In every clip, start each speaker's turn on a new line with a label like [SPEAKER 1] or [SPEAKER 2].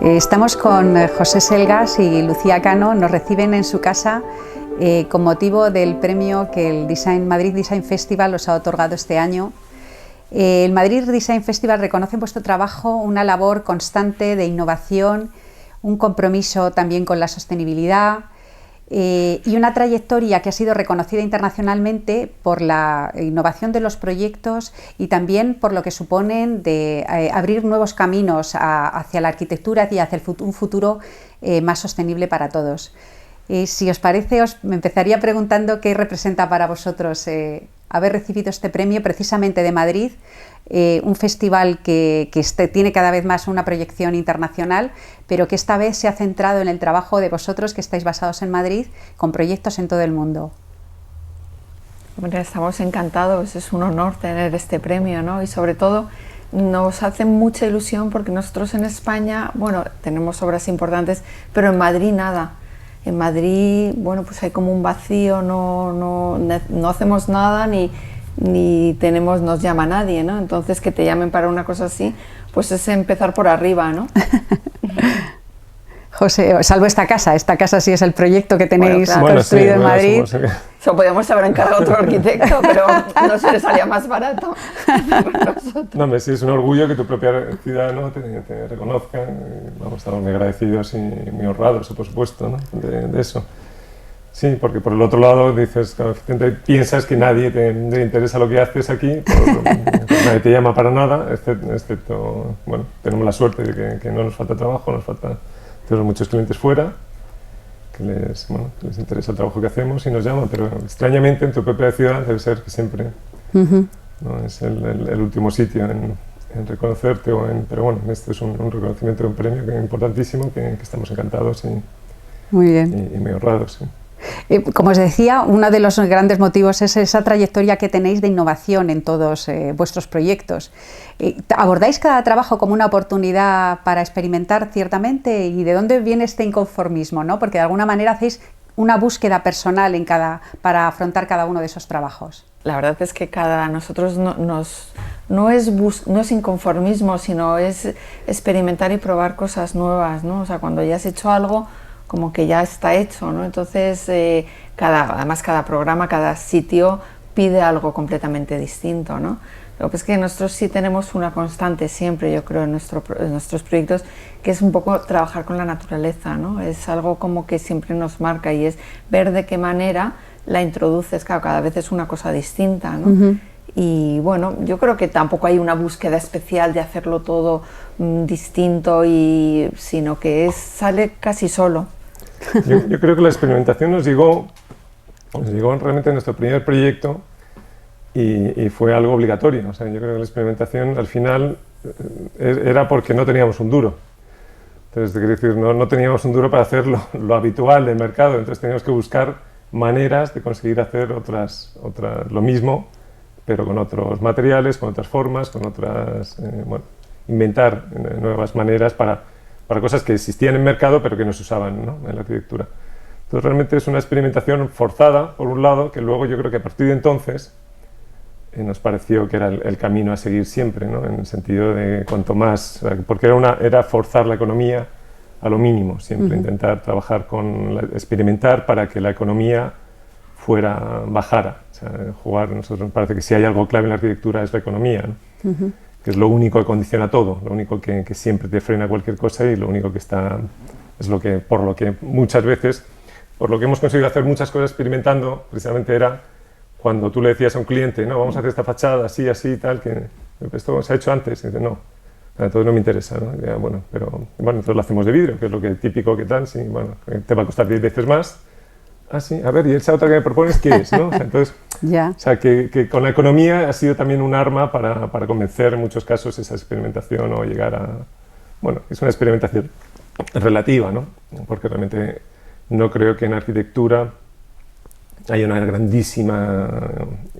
[SPEAKER 1] Estamos con José Selgas y Lucía Cano, nos reciben en su casa con motivo del premio que el Madrid Design Festival os ha otorgado este año. El Madrid Design Festival reconoce en vuestro trabajo una labor constante de innovación, un compromiso también con la sostenibilidad y una trayectoria que ha sido reconocida internacionalmente por la innovación de los proyectos y también por lo que suponen de abrir nuevos caminos hacia la arquitectura y hacia un futuro más sostenible para todos. Si os parece, me empezaría preguntando qué representa para vosotros haber recibido este premio precisamente de Madrid, un festival que tiene cada vez más una proyección internacional, pero que esta vez se ha centrado en el trabajo de vosotros que estáis basados en Madrid, con proyectos en todo el mundo.
[SPEAKER 2] Bueno, estamos encantados, es un honor tener este premio, ¿no? Y sobre todo nos hace mucha ilusión porque nosotros en España, bueno, tenemos obras importantes, pero en Madrid nada. En Madrid, bueno, pues hay como un vacío, no hacemos nada ni tenemos, nos llama nadie, ¿no? Entonces que te llamen para una cosa así, pues es empezar por arriba, ¿no?
[SPEAKER 1] José, salvo esta casa sí es el proyecto que tenéis construido en Madrid.
[SPEAKER 2] Eso podríamos haber encargado a otro arquitecto, pero no se le salía más barato.
[SPEAKER 3] No, sí, es un orgullo que tu propia ciudad, ¿no?, te reconozca. Vamos, estamos muy agradecidos y muy honrados, por supuesto, ¿no?, de eso. Sí, porque por el otro lado dices, claro, piensas que nadie te interesa lo que haces aquí, nadie te llama para nada, excepto, bueno, tenemos la suerte de que no nos falta trabajo, tenemos muchos clientes fuera, que les interesa el trabajo que hacemos y nos llaman, pero extrañamente en tu propia ciudad debe ser que siempre no es el último sitio en reconocerte, pero bueno, este es un reconocimiento de un premio que es importantísimo, que estamos encantados y muy honrados. Sí.
[SPEAKER 1] Como os decía, uno de los grandes motivos es esa trayectoria que tenéis de innovación en todos vuestros proyectos. ¿Abordáis cada trabajo como una oportunidad para experimentar ciertamente? ¿Y de dónde viene este inconformismo, ¿no? Porque de alguna manera hacéis una búsqueda personal para afrontar cada uno de esos trabajos.
[SPEAKER 2] La verdad es que nosotros no es inconformismo, sino es experimentar y probar cosas nuevas, ¿no? O sea, cuando ya has hecho algo, como que ya está hecho, ¿no? Entonces, además cada programa, cada sitio pide algo completamente distinto, ¿no? Lo que es que nosotros sí tenemos una constante siempre, yo creo, en nuestros proyectos, que es un poco trabajar con la naturaleza, ¿no? Es algo como que siempre nos marca y es ver de qué manera la introduces, claro, cada vez es una cosa distinta, ¿no? Y bueno, yo creo que tampoco hay una búsqueda especial de hacerlo todo distinto, sino que sale casi solo.
[SPEAKER 3] Yo creo que la experimentación nos llegó realmente en nuestro primer proyecto y fue algo obligatorio. O sea, yo creo que la experimentación al final era porque no teníamos un duro. Entonces, quiero decir, no teníamos un duro para hacer lo habitual del mercado, entonces teníamos que buscar maneras de conseguir hacer lo mismo, pero con otros materiales, con otras formas, inventar nuevas maneras para cosas que existían en el mercado pero que no se usaban, ¿no?, en la arquitectura. Entonces realmente es una experimentación forzada, por un lado, que luego yo creo que a partir de entonces nos pareció que era el camino a seguir siempre, ¿no?, en el sentido de cuanto más, porque era forzar la economía a lo mínimo, siempre intentar trabajar experimentar para que la economía bajara. O sea, nosotros nos parece que si hay algo clave en la arquitectura es la economía, ¿no? Que es lo único que condiciona todo, lo único que siempre te frena cualquier cosa y lo único que es por lo que muchas veces, por lo que hemos conseguido hacer muchas cosas experimentando, precisamente era cuando tú le decías a un cliente, no, vamos a hacer esta fachada así, tal, que esto se ha hecho antes, y dice, no, entonces no me interesa, ¿no? Ya, pero entonces lo hacemos de vidrio, que es lo típico que tal, sí, te va a costar 10 veces más. Ah, sí, a ver, ¿y esa otra que me propones qué es, no? O sea, entonces, o sea, que con la economía ha sido también un arma para convencer en muchos casos esa experimentación o llegar a... Bueno, es una experimentación relativa, ¿no? Porque realmente no creo que en arquitectura haya una grandísima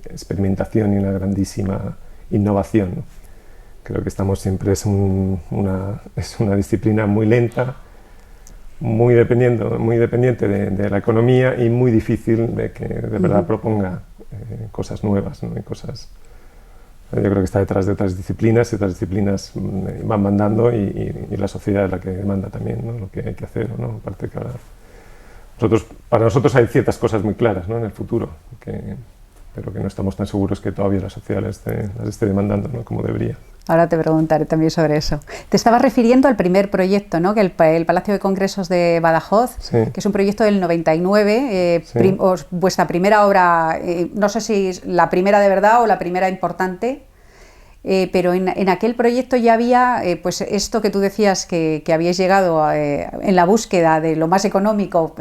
[SPEAKER 3] experimentación y una grandísima innovación, ¿no? Creo que siempre es una disciplina muy lenta, muy dependiente de la economía y muy difícil de que de verdad proponga cosas nuevas, ¿no? Y cosas Yo creo que está detrás de otras disciplinas, y otras disciplinas van mandando y la sociedad es la que demanda también, ¿no? Lo que hay que hacer, ¿no? Aparte que ahora para nosotros hay ciertas cosas muy claras, ¿no? En el futuro, pero que no estamos tan seguros que todavía la sociedad las esté demandando, ¿no? Como debería.
[SPEAKER 1] Ahora te preguntaré también sobre eso. Te estabas refiriendo al primer proyecto, ¿no? Que el Palacio de Congresos de Badajoz,
[SPEAKER 3] sí,
[SPEAKER 1] que es un proyecto del 99,
[SPEAKER 3] sí.
[SPEAKER 1] Vuestra primera obra, no sé si es la primera de verdad o la primera importante. Pero en aquel proyecto ya había pues esto que tú decías que habíais llegado en la búsqueda de lo más económico,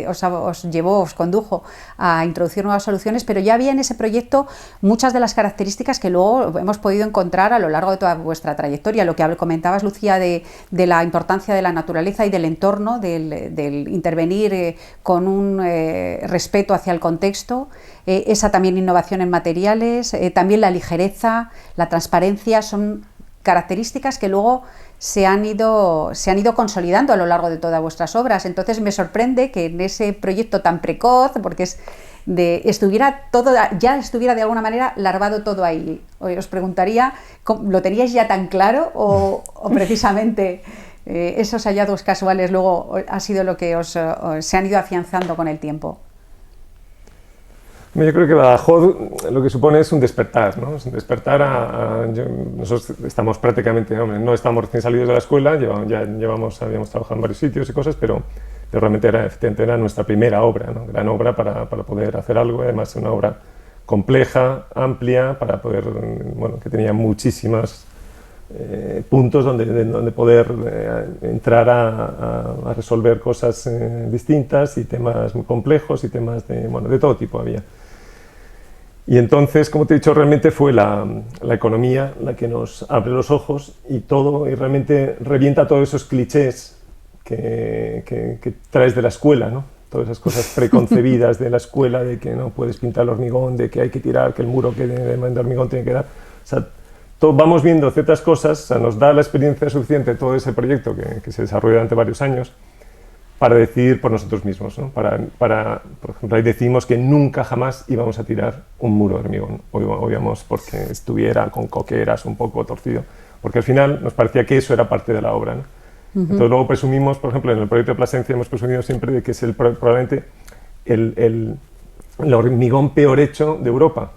[SPEAKER 1] os condujo a introducir nuevas soluciones, pero ya había en ese proyecto muchas de las características que luego hemos podido encontrar a lo largo de toda vuestra trayectoria. Lo que comentabas, Lucía, de la importancia de la naturaleza y del entorno, del intervenir con un respeto hacia el contexto, esa también innovación en materiales, también la ligereza, la transparencia, son características que luego se han ido consolidando a lo largo de todas vuestras obras. Entonces me sorprende que en ese proyecto tan precoz, porque estuviera de alguna manera larvado todo ahí. Os preguntaría, ¿lo teníais ya tan claro o precisamente esos hallazgos casuales luego ha sido lo que se han ido afianzando con el tiempo?
[SPEAKER 3] Yo creo que Badajoz lo que supone es un despertar, ¿no? Es un despertar nosotros estamos prácticamente, no estamos recién salidos de la escuela, habíamos trabajado en varios sitios y cosas, pero realmente era nuestra primera obra, ¿no? Gran obra para poder hacer algo, además una obra compleja, amplia, para poder, que tenía muchísimos puntos donde poder entrar a resolver cosas distintas y temas muy complejos y temas de todo tipo había. Y entonces, como te he dicho, realmente fue la economía la que nos abre los ojos y realmente revienta todos esos clichés que traes de la escuela, ¿no? Todas esas cosas preconcebidas de la escuela, de que no puedes pintar el hormigón, de que hay que tirar, que el muro de hormigón tiene que dar. O sea, vamos viendo ciertas cosas, o sea, nos da la experiencia suficiente todo ese proyecto que se desarrolla durante varios años para decidir por nosotros mismos, ¿no? Por ejemplo, ahí decidimos que nunca jamás íbamos a tirar un muro de hormigón, o íbamos porque estuviera con coqueras un poco torcido, porque al final nos parecía que eso era parte de la obra, ¿no? Entonces luego presumimos, por ejemplo, en el proyecto de Plasencia hemos presumido siempre de que es probablemente el hormigón peor hecho de Europa.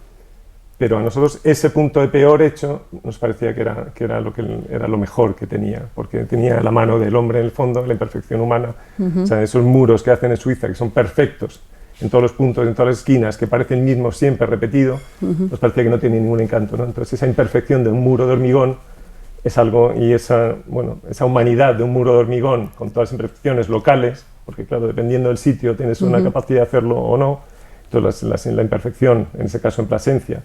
[SPEAKER 3] Pero a nosotros ese punto de peor hecho nos parecía que era lo mejor que tenía, porque tenía la mano del hombre en el fondo, la imperfección humana. O sea, esos muros que hacen en Suiza, que son perfectos en todos los puntos, en todas las esquinas, que parece el mismo siempre repetido, nos parecía que no tiene ningún encanto, ¿no? Entonces esa imperfección de un muro de hormigón es algo, y esa humanidad de un muro de hormigón con todas las imperfecciones locales, porque claro, dependiendo del sitio tienes una capacidad de hacerlo o no, entonces la imperfección, en ese caso en Plasencia,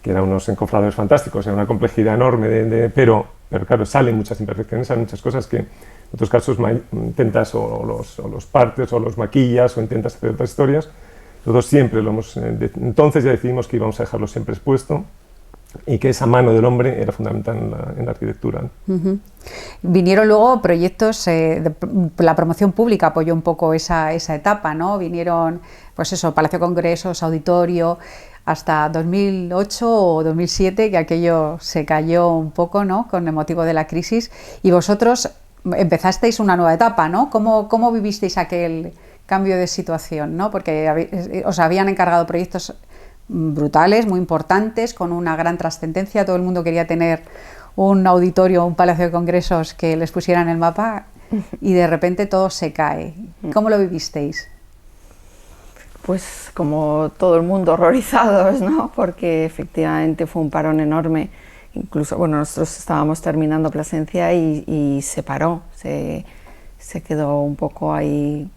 [SPEAKER 3] que eran unos encofrados fantásticos, era una complejidad enorme, pero claro, salen muchas imperfecciones, salen muchas cosas que en otros casos intentas o los partes o los maquillas o intentas hacer otras historias. Nosotros siempre entonces ya decidimos que íbamos a dejarlo siempre expuesto y que esa mano del hombre era fundamental en la arquitectura, ¿no?
[SPEAKER 1] Vinieron luego proyectos, la promoción pública apoyó un poco esa etapa, ¿no? Vinieron, pues eso, Palacio de Congresos, Auditorio, hasta 2008 o 2007, que aquello se cayó un poco, ¿no? Con el motivo de la crisis, y vosotros empezasteis una nueva etapa, ¿no? ¿Cómo vivisteis aquel cambio de situación, ¿no? Porque os habían encargado proyectos brutales, muy importantes, con una gran trascendencia, todo el mundo quería tener un auditorio, un palacio de congresos que les pusiera en el mapa, y de repente todo se cae. ¿Cómo lo vivisteis?
[SPEAKER 2] Pues como todo el mundo, horrorizados, ¿no? Porque efectivamente fue un parón enorme. Incluso, nosotros estábamos terminando Plasencia y se paró, se quedó un poco ahí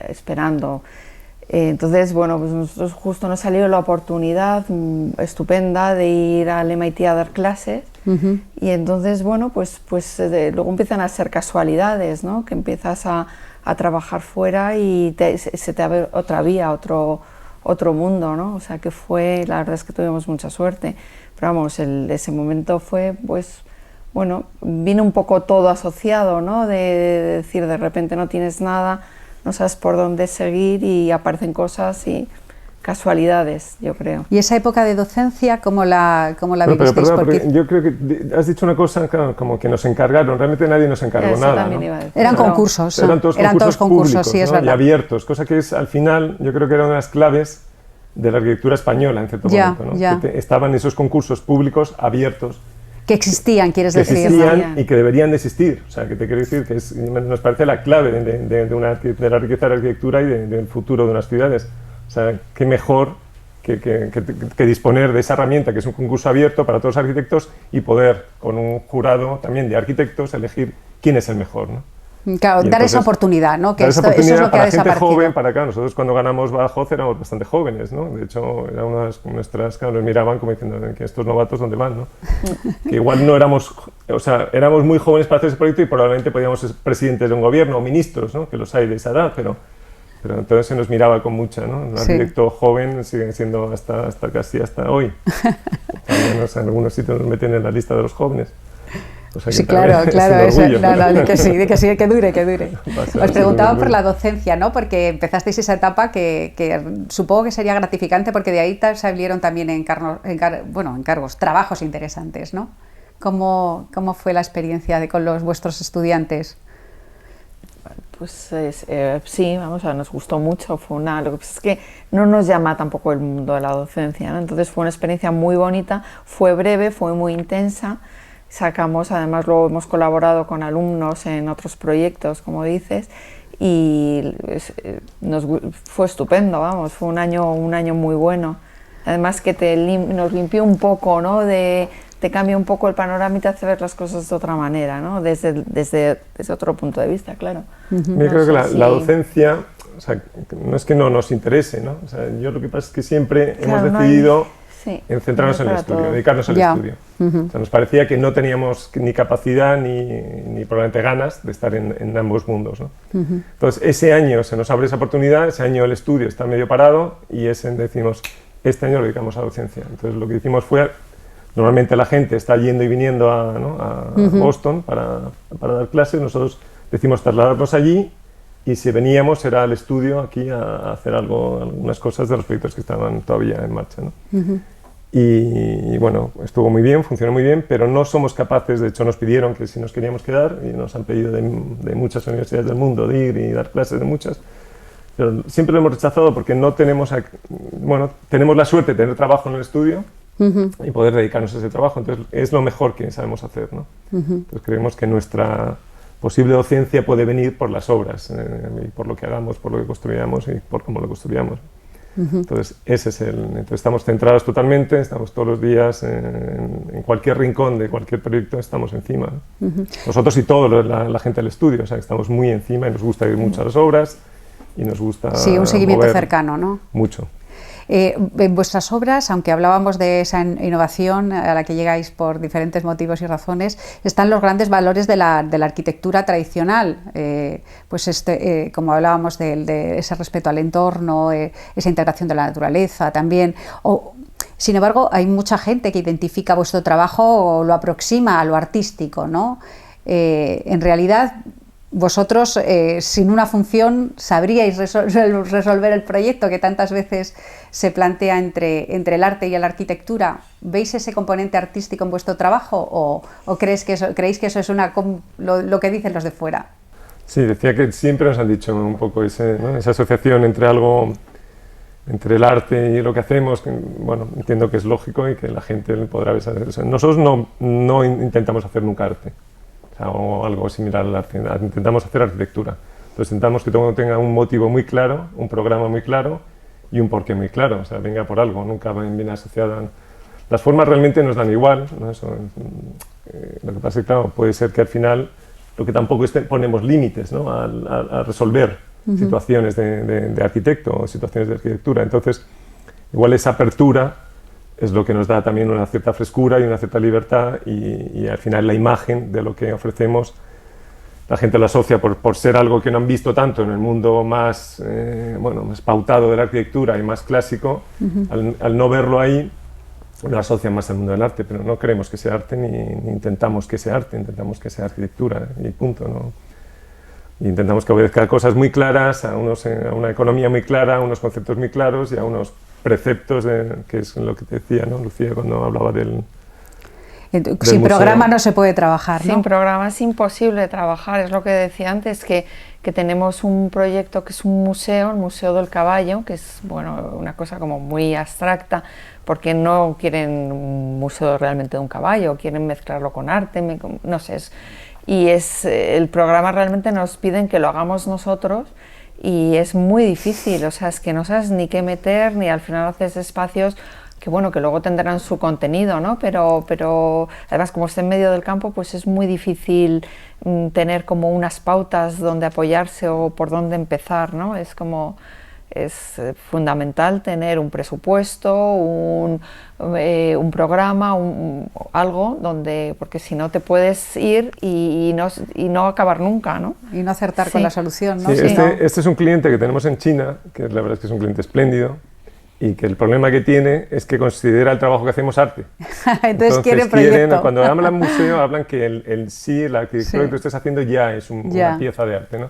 [SPEAKER 2] esperando. Entonces, pues nosotros justo nos salió la oportunidad estupenda de ir al MIT a dar clases. Y entonces, luego empiezan a ser casualidades, ¿no? Que empiezas a trabajar fuera y se te abre otra vía, otro mundo, ¿no? O sea que la verdad es que tuvimos mucha suerte. Pero vamos, ese momento fue, vino un poco todo asociado, ¿no? De decir, de repente no tienes nada, no sabes por dónde seguir y aparecen cosas y casualidades, yo creo.
[SPEAKER 1] ¿Y esa época de docencia cómo la
[SPEAKER 3] Pero
[SPEAKER 1] vivisteis?
[SPEAKER 3] perdona, porque yo creo que has dicho una cosa, claro, como que nos encargaron, realmente nadie nos encargó
[SPEAKER 2] Eso
[SPEAKER 3] nada,
[SPEAKER 2] también
[SPEAKER 3] ¿no?
[SPEAKER 2] iba a decir.
[SPEAKER 1] Eran
[SPEAKER 2] Pero-
[SPEAKER 1] concursos,
[SPEAKER 3] Eran todos concursos públicos,
[SPEAKER 1] sí, es
[SPEAKER 3] ¿no? Y
[SPEAKER 1] verdad.
[SPEAKER 3] abiertos, cosa que es, al final, yo creo que era una de las claves de la arquitectura española, en cierto
[SPEAKER 1] Ya,
[SPEAKER 3] momento, ¿no?
[SPEAKER 1] ya.
[SPEAKER 3] Que estaban esos concursos públicos abiertos,
[SPEAKER 1] Que existían, quieres
[SPEAKER 3] que
[SPEAKER 1] decir.
[SPEAKER 3] existían y que deberían de existir. O sea, que te quiero decir que nos parece la clave de la riqueza de la arquitectura y del futuro de unas ciudades. O sea, qué mejor que disponer de esa herramienta, que es un concurso abierto para todos los arquitectos, y poder, con un jurado también de arquitectos, elegir quién es el mejor, ¿no?
[SPEAKER 1] Claro,
[SPEAKER 3] Y
[SPEAKER 1] dar
[SPEAKER 3] entonces,
[SPEAKER 1] esa oportunidad, ¿no? Que
[SPEAKER 3] dar esa
[SPEAKER 1] eso es
[SPEAKER 3] oportunidad
[SPEAKER 1] lo que ha
[SPEAKER 3] para gente
[SPEAKER 1] desaparecido.
[SPEAKER 3] joven, claro, nosotros cuando ganamos Badajoz éramos bastante jóvenes, ¿no? De hecho, era nuestras, claro, nos miraban como diciendo que estos novatos dónde van, ¿no? Que igual no éramos, o sea, éramos muy jóvenes para hacer ese proyecto y probablemente podíamos ser presidentes de un gobierno o ministros, ¿no? Que los hay de esa edad, pero entonces se nos miraba con mucha, ¿no? Un
[SPEAKER 1] Sí.
[SPEAKER 3] arquitecto joven sigue siendo hasta casi hasta hoy. Al menos en algunos sitios nos meten en la lista de los jóvenes. O sea que
[SPEAKER 1] Sí,
[SPEAKER 3] también
[SPEAKER 1] claro,
[SPEAKER 3] es
[SPEAKER 1] claro,
[SPEAKER 3] un
[SPEAKER 1] eso,
[SPEAKER 3] orgullo,
[SPEAKER 1] no,
[SPEAKER 3] ¿no?
[SPEAKER 1] no, que sí, que dure, que dure.
[SPEAKER 3] Pasa,
[SPEAKER 1] Os
[SPEAKER 3] es
[SPEAKER 1] preguntaba
[SPEAKER 3] un
[SPEAKER 1] por
[SPEAKER 3] orgullo.
[SPEAKER 1] la docencia, ¿no? Porque empezasteis esa etapa que supongo que sería gratificante, porque de ahí salieron también encargos, trabajos interesantes, ¿no? ¿Cómo fue la experiencia con vuestros estudiantes?
[SPEAKER 2] Pues sí, vamos a ver, nos gustó mucho, lo que pasa es que no nos llama tampoco el mundo de la docencia, ¿no? Entonces fue una experiencia muy bonita, fue breve, fue muy intensa, además luego hemos colaborado con alumnos en otros proyectos, como dices, y fue estupendo, vamos, fue un año muy bueno, además que nos limpió un poco, ¿no? Te cambia un poco el panorama y te hace ver las cosas de otra manera, ¿no? Desde otro punto de vista, claro.
[SPEAKER 3] Yo creo que la
[SPEAKER 2] Sí.
[SPEAKER 3] docencia, o sea, no es que no nos interese, ¿no? O sea, yo lo que pasa es que siempre
[SPEAKER 2] Claro,
[SPEAKER 3] hemos
[SPEAKER 2] no hay-
[SPEAKER 3] decidido
[SPEAKER 2] sí,
[SPEAKER 3] en centrarnos
[SPEAKER 2] no
[SPEAKER 3] en el
[SPEAKER 2] para
[SPEAKER 3] estudio,
[SPEAKER 2] todo.
[SPEAKER 3] dedicarnos al
[SPEAKER 1] Ya.
[SPEAKER 3] estudio. O sea, nos parecía que no teníamos ni capacidad ni probablemente ganas de estar en ambos mundos, ¿no? Entonces, ese año se nos abre esa oportunidad, ese año el estudio está medio parado y decimos, este año lo dedicamos a docencia. Entonces, lo que hicimos fue, normalmente la gente está yendo y viniendo a Boston para dar clases, nosotros decimos trasladarnos allí y si veníamos era al estudio aquí a hacer algunas cosas de los proyectos que estaban todavía en marcha, ¿no? Y bueno, estuvo muy bien, funcionó muy bien, pero no somos capaces, de hecho nos pidieron que si nos queríamos quedar y nos han pedido de muchas universidades del mundo de ir y dar clases de muchas, pero siempre lo hemos rechazado porque no tenemos, tenemos la suerte de tener trabajo en el estudio y poder dedicarnos a ese trabajo, entonces es lo mejor que sabemos hacer, ¿no? Entonces creemos que nuestra posible docencia puede venir por las obras, y por lo que hagamos, por lo que construyamos y por cómo lo construyamos. Entonces, entonces estamos centrados totalmente, estamos todos los días en cualquier rincón de cualquier proyecto, estamos encima, ¿no? Nosotros y toda la gente del estudio, o sea, estamos muy encima y nos gusta ir mucho a las obras y nos gusta
[SPEAKER 1] Sí, un seguimiento
[SPEAKER 3] mover
[SPEAKER 1] cercano, ¿no?
[SPEAKER 3] mucho.
[SPEAKER 1] En vuestras obras, aunque hablábamos de esa innovación a la que llegáis por diferentes motivos y razones, están los grandes valores de la arquitectura tradicional, como hablábamos de ese respeto al entorno, esa integración de la naturaleza también. Sin embargo, hay mucha gente que identifica vuestro trabajo o lo aproxima a lo artístico, ¿no? En realidad, vosotros, sin una función, sabríais resolver el proyecto que tantas veces se plantea entre el arte y la arquitectura. ¿Veis ese componente artístico en vuestro trabajo o creéis que eso es lo que dicen los de fuera?
[SPEAKER 3] Sí, decía que siempre nos han dicho un poco esa asociación entre el arte y lo que hacemos, que, bueno, entiendo que es lógico y que la gente podrá ver. Nosotros no intentamos hacer nunca arte. O algo similar al arte, intentamos hacer arquitectura. Entonces intentamos que todo tenga un motivo muy claro, un programa muy claro y un porqué muy claro, o sea, venga por algo, nunca viene asociada. Las formas realmente nos dan igual, ¿no? Lo que pasa es que, claro, puede ser que al final lo que tampoco ponemos límites, ¿no? a resolver situaciones de arquitecto o situaciones de arquitectura. Entonces, igual esa apertura es lo que nos da también una cierta frescura y una cierta libertad y al final la imagen de lo que ofrecemos, la gente lo asocia por ser algo que no han visto tanto en el mundo más, más pautado de la arquitectura y más clásico, al no verlo ahí, lo asocian más al mundo del arte, pero no creemos que sea arte ni intentamos que sea arte, intentamos que sea arquitectura y punto, ¿no? Y intentamos que obedezca a cosas muy claras, a una economía muy clara, a unos conceptos muy claros y a unos preceptos, que es lo que te decía, ¿no, Lucía, cuando hablaba del
[SPEAKER 1] sin programa
[SPEAKER 3] museo.
[SPEAKER 1] no se puede trabajar, ¿no?
[SPEAKER 2] Sin programa es imposible trabajar, es lo que decía antes, que tenemos un proyecto que es un museo, el Museo del Caballo, que es, bueno, una cosa como muy abstracta, porque no quieren un museo realmente de un caballo, quieren mezclarlo con arte, no sé, el programa realmente nos piden que lo hagamos nosotros y es muy difícil, o sea, es que no sabes ni qué meter, ni al final haces espacios que bueno, que luego tendrán su contenido, ¿no? Pero además como está en medio del campo, pues es muy difícil tener como unas pautas donde apoyarse o por dónde empezar, ¿no? Es fundamental tener un presupuesto, un programa, algo donde, porque si no te puedes ir y no acabar nunca, ¿no?
[SPEAKER 1] Y no acertar con la solución, ¿no?
[SPEAKER 3] Sí, este es un cliente que tenemos en China, que la verdad es que es un cliente espléndido, y que el problema que tiene es que considera el trabajo que hacemos arte.
[SPEAKER 1] Entonces quiere proyecto.
[SPEAKER 3] Cuando hablan museo, hablan que la arquitectura que tú estés haciendo ya es una pieza de arte, ¿no?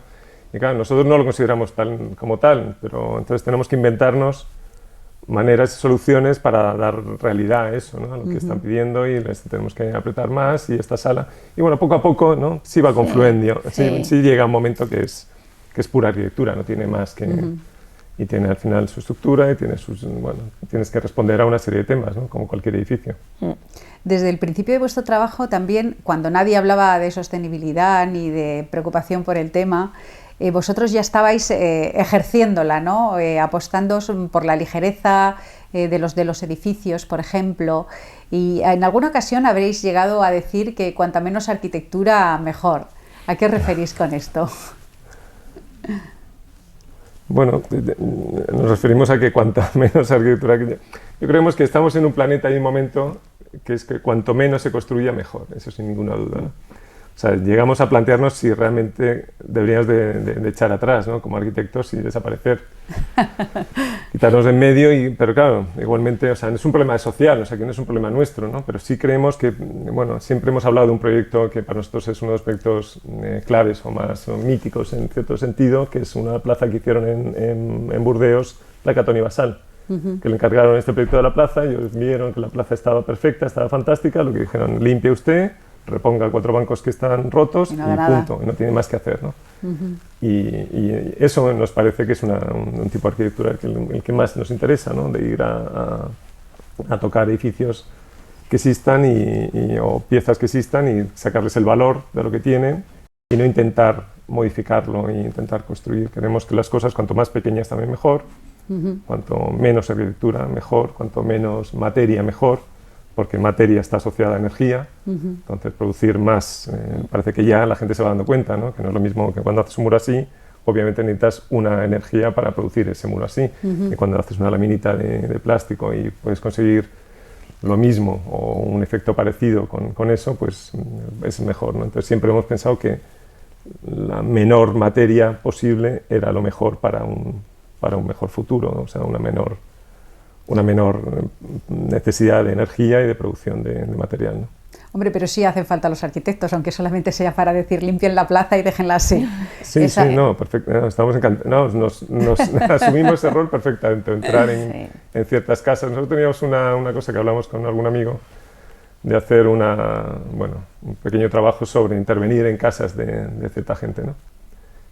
[SPEAKER 3] Y claro, nosotros no lo consideramos como tal, pero entonces tenemos que inventarnos maneras y soluciones para dar realidad a eso, ¿no? A lo que están pidiendo, y les tenemos que apretar más, y esta sala. Y bueno, poco a poco, ¿no? Sí va confluyendo, sí llega un momento que es pura arquitectura, no tiene más que... Y tiene al final su estructura y tiene tienes que responder a una serie de temas, ¿no? Como cualquier edificio.
[SPEAKER 1] Desde el principio de vuestro trabajo también, cuando nadie hablaba de sostenibilidad ni de preocupación por el tema, vosotros ya estabais ejerciéndola, ¿no? Apostando por la ligereza de los edificios, por ejemplo, y en alguna ocasión habréis llegado a decir que cuanta menos arquitectura, mejor. ¿A qué referís con esto?
[SPEAKER 3] Bueno, nos referimos a que cuanta menos arquitectura... Yo creemos que estamos en un planeta y un momento que es que cuanto menos se construya, mejor, eso sin ninguna duda, ¿no? O sea, llegamos a plantearnos si realmente deberíamos de echar atrás, ¿no? Como arquitectos, y desaparecer, quitarnos de en medio, pero claro, igualmente, o sea, no es un problema social, o sea, que no es un problema nuestro, ¿no? Pero sí creemos que, bueno, siempre hemos hablado de un proyecto que para nosotros es uno de los proyectos claves o más míticos en cierto sentido, que es una plaza que hicieron en Burdeos, la Catón y Basal, que le encargaron este proyecto de la plaza, y ellos vieron que la plaza estaba perfecta, estaba fantástica, lo que dijeron, limpie usted, reponga 4 bancos que están rotos y punto, y no tiene más que hacer, ¿no? Y eso nos parece que es un tipo de arquitectura el que más nos interesa, ¿no? De ir a tocar edificios que existan o piezas que existan y sacarles el valor de lo que tienen y no intentar modificarlo e intentar construir. Queremos que las cosas cuanto más pequeñas también mejor, cuanto menos arquitectura mejor, cuanto menos materia mejor, porque materia está asociada a energía, entonces producir más, parece que ya la gente se va dando cuenta, ¿no? Que no es lo mismo que cuando haces un muro así, obviamente necesitas una energía para producir ese muro así, y cuando haces una laminita de plástico y puedes conseguir lo mismo o un efecto parecido con eso, pues es mejor, ¿no? Entonces siempre hemos pensado que la menor materia posible era lo mejor para un mejor futuro, ¿no? O sea, una menor necesidad de energía y de producción de material, ¿no?
[SPEAKER 1] Hombre, pero sí hacen falta los arquitectos, aunque solamente sea para decir limpien la plaza y déjenla así.
[SPEAKER 3] Sí, no, perfecto. No, estamos encantados. Nos asumimos ese rol perfectamente, entrar en ciertas casas. Nosotros teníamos una cosa que hablamos con algún amigo, de hacer un pequeño trabajo sobre intervenir en casas de cierta gente, ¿no?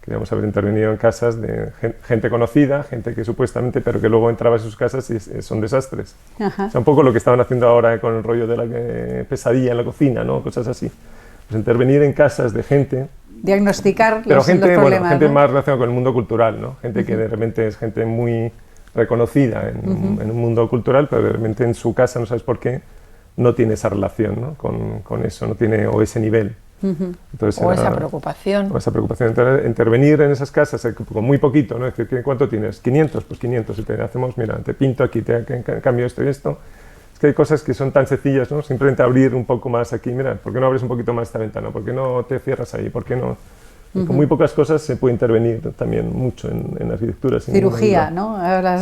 [SPEAKER 3] Queríamos haber intervenido en casas de gente conocida, gente que supuestamente, pero que luego entraba a sus casas y son desastres. O sea, un poco lo que estaban haciendo ahora con el rollo de la pesadilla en la cocina, ¿no? Cosas así. Pues intervenir en casas de gente...
[SPEAKER 1] Diagnosticar
[SPEAKER 3] los
[SPEAKER 1] problemas,
[SPEAKER 3] gente
[SPEAKER 1] ¿no?
[SPEAKER 3] más relacionada con el mundo cultural, ¿no? Gente que de repente es gente muy reconocida en un mundo cultural, pero de repente en su casa, no sabes por qué, no tiene esa relación, ¿no? con eso, no tiene ese nivel. Entonces,
[SPEAKER 2] esa preocupación.
[SPEAKER 3] O esa preocupación. Entonces, intervenir en esas casas con muy poquito, ¿no? Es decir, ¿cuánto tienes? 500, pues 500. Y te hacemos, mira, te pinto aquí, te cambio esto y esto. Es que hay cosas que son tan sencillas, ¿no? Simplemente abrir un poco más aquí, mira, ¿por qué no abres un poquito más esta ventana? ¿Por qué no te cierras ahí? ¿Por qué no? Con muy pocas cosas se puede intervenir también mucho en arquitectura.
[SPEAKER 1] Cirugía, ¿no?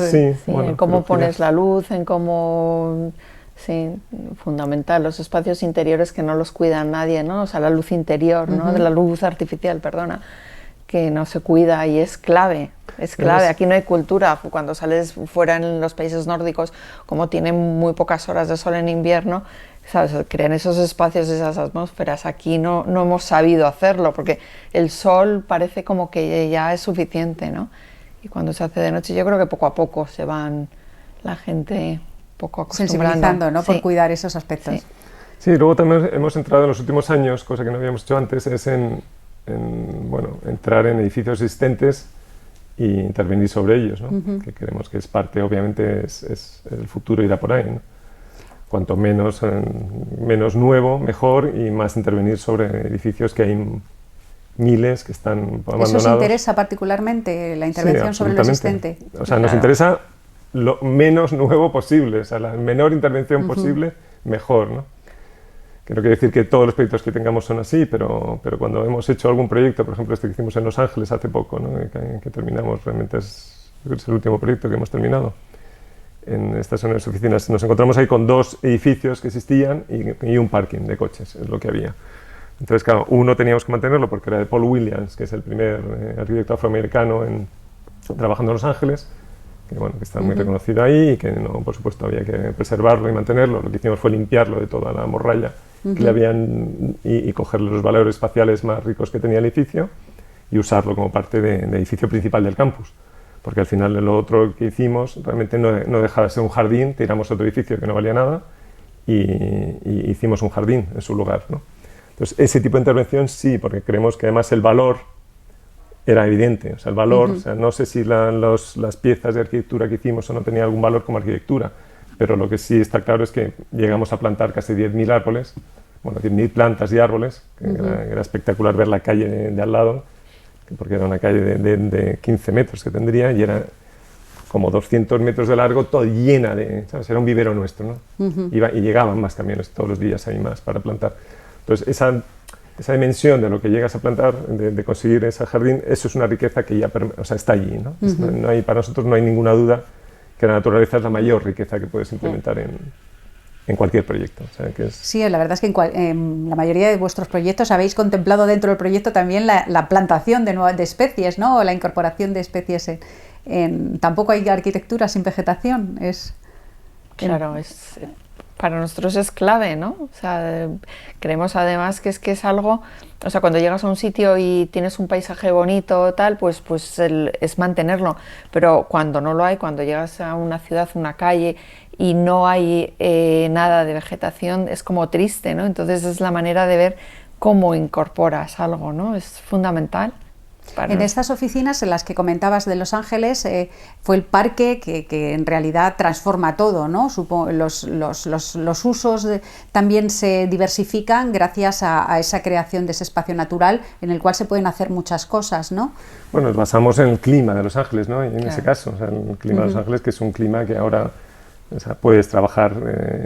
[SPEAKER 3] Sí,
[SPEAKER 2] en cómo pones la luz, en cómo... Sí, fundamental, los espacios interiores que no los cuida nadie, ¿no? O sea, la luz interior, ¿no? De la luz artificial, perdona, que no se cuida y es clave. Es clave, aquí no hay cultura. Cuando sales fuera en los países nórdicos, como tienen muy pocas horas de sol en invierno, ¿sabes? Crean esos espacios, esas atmósferas. Aquí no hemos sabido hacerlo, porque el sol parece como que ya es suficiente, ¿no? Y cuando se hace de noche, yo creo que poco a poco se van la gente poco acostumbrando.
[SPEAKER 1] Sensibilizando, ¿no?
[SPEAKER 2] Sí.
[SPEAKER 1] Por cuidar esos aspectos.
[SPEAKER 2] Sí.
[SPEAKER 3] Sí, luego también hemos entrado en los últimos años, cosa que no habíamos hecho antes, es bueno, entrar en edificios existentes e intervenir sobre ellos, ¿no? Que creemos que es parte, obviamente, es el futuro irá por ahí, ¿no? Cuanto menos nuevo, mejor, y más intervenir sobre edificios que hay miles que están abandonados.
[SPEAKER 1] ¿Eso os interesa particularmente, la intervención sobre lo existente?
[SPEAKER 3] O sea, nos interesa lo menos nuevo posible, o sea, la menor intervención posible, mejor, ¿no? Que no quiere decir que todos los proyectos que tengamos son así, pero cuando hemos hecho algún proyecto, por ejemplo este que hicimos en Los Ángeles hace poco, ¿no? que terminamos, realmente es el último proyecto que hemos terminado. En estas son las oficinas, nos encontramos ahí con 2 edificios que existían y un parking de coches, es lo que había. Entonces, claro, uno teníamos que mantenerlo porque era de Paul Williams, que es el primer arquitecto afroamericano trabajando en Los Ángeles, que, bueno, que está muy reconocido ahí y que, no, por supuesto, había que preservarlo y mantenerlo. Lo que hicimos fue limpiarlo de toda la morralla que le habían y cogerle los valores espaciales más ricos que tenía el edificio y usarlo como parte de edificio principal del campus. Porque al final lo otro que hicimos realmente no dejaba de ser un jardín, tiramos otro edificio que no valía nada y hicimos un jardín en su lugar, ¿no? Entonces, ese tipo de intervención sí, porque creemos que además el valor era evidente. O sea, el valor, o sea, no sé si las piezas de arquitectura que hicimos o no tenían algún valor como arquitectura, pero lo que sí está claro es que llegamos a plantar casi 10.000 árboles, bueno, 10.000 plantas y árboles, que era espectacular ver la calle de al lado, porque era una calle de 15 metros que tendría y era como 200 metros de largo, todo llena de, ¿sabes? Era un vivero nuestro, ¿no? Y llegaban más camiones todos los días ahí más para plantar. Entonces, esa dimensión de lo que llegas a plantar, de conseguir ese jardín, eso es una riqueza que ya está allí, ¿no? No hay, para nosotros no hay ninguna duda que la naturaleza es la mayor riqueza que puedes implementar en cualquier proyecto. O sea, que es...
[SPEAKER 1] Sí, la verdad es que en la mayoría de vuestros proyectos habéis contemplado dentro del proyecto también la plantación de especies, ¿no? O la incorporación de especies. Tampoco hay arquitectura sin vegetación.
[SPEAKER 2] Claro, para nosotros es clave, ¿no? O sea, creemos además que es algo, o sea, cuando llegas a un sitio y tienes un paisaje bonito, tal, pues es mantenerlo. Pero cuando no lo hay, cuando llegas a una ciudad, una calle y no hay nada de vegetación, es como triste, ¿no? Entonces es la manera de ver cómo incorporas algo, ¿no? Es fundamental.
[SPEAKER 1] En estas oficinas en las que comentabas de Los Ángeles, fue el parque que en realidad transforma todo, ¿no? Los usos también se diversifican gracias a esa creación de ese espacio natural en el cual se pueden hacer muchas cosas, ¿no?
[SPEAKER 3] Bueno, nos basamos en el clima de Los Ángeles, ¿no? Y en ese caso, o sea, el clima de Los Ángeles, que es un clima que ahora, o sea, puedes trabajar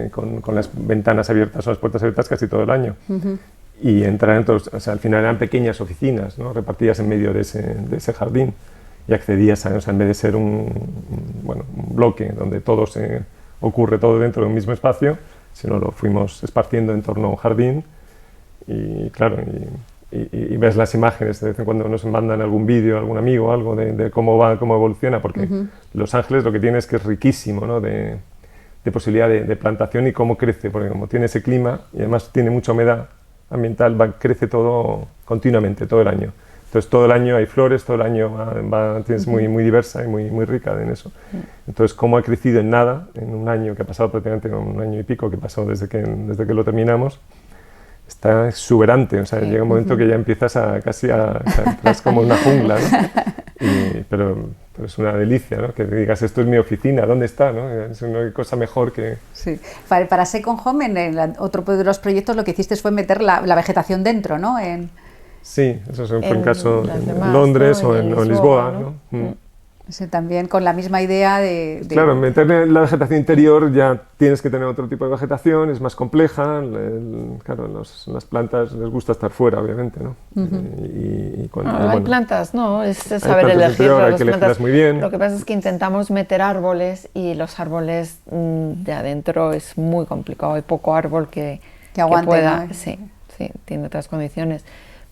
[SPEAKER 3] con las ventanas abiertas o las puertas abiertas casi todo el año. Y entrar entonces, o sea, al final eran pequeñas oficinas, ¿no? Repartidas en medio de ese jardín y accedías a, o sea, en vez de ser un bloque donde todo ocurre todo dentro de un mismo espacio, sino lo fuimos esparciendo en torno a un jardín y claro, y ves las imágenes, de vez en cuando nos mandan algún vídeo, algún amigo, algo de cómo evoluciona, porque Los Ángeles lo que tiene es que es riquísimo, ¿no? de posibilidad de plantación y cómo crece, porque como tiene ese clima y además tiene mucha humedad ambiental, crece todo continuamente, todo el año. Entonces todo el año hay flores, todo el año tienes muy diversa y muy rica en eso. Entonces cómo ha crecido en nada, en un año que ha pasado prácticamente un año y pico que pasó desde que lo terminamos, está exuberante, o sea, llega un momento que ya empiezas casi a entras como en una jungla, ¿no? Pero es una delicia, ¿no? Que digas, esto es mi oficina, ¿dónde está? ¿No? Es una cosa mejor que...
[SPEAKER 1] Sí. Para Second Home, en otro de los proyectos, lo que hiciste fue meter la vegetación dentro, ¿no?
[SPEAKER 3] Sí, eso fue en caso en Londres, ¿no? o en Lisboa, ¿no?
[SPEAKER 1] Sí, también con la misma idea de...
[SPEAKER 3] Claro, meterle la vegetación interior ya tienes que tener otro tipo de vegetación, es más compleja, claro, las plantas les gusta estar fuera, obviamente, ¿no?
[SPEAKER 2] Hay plantas, no, es saber elegir las plantas.
[SPEAKER 3] Muy bien.
[SPEAKER 2] Lo que pasa es que intentamos meter árboles y los árboles de adentro es muy complicado, hay poco árbol que
[SPEAKER 1] aguante,
[SPEAKER 2] pueda,
[SPEAKER 1] ¿no?
[SPEAKER 2] sí, tiene otras condiciones.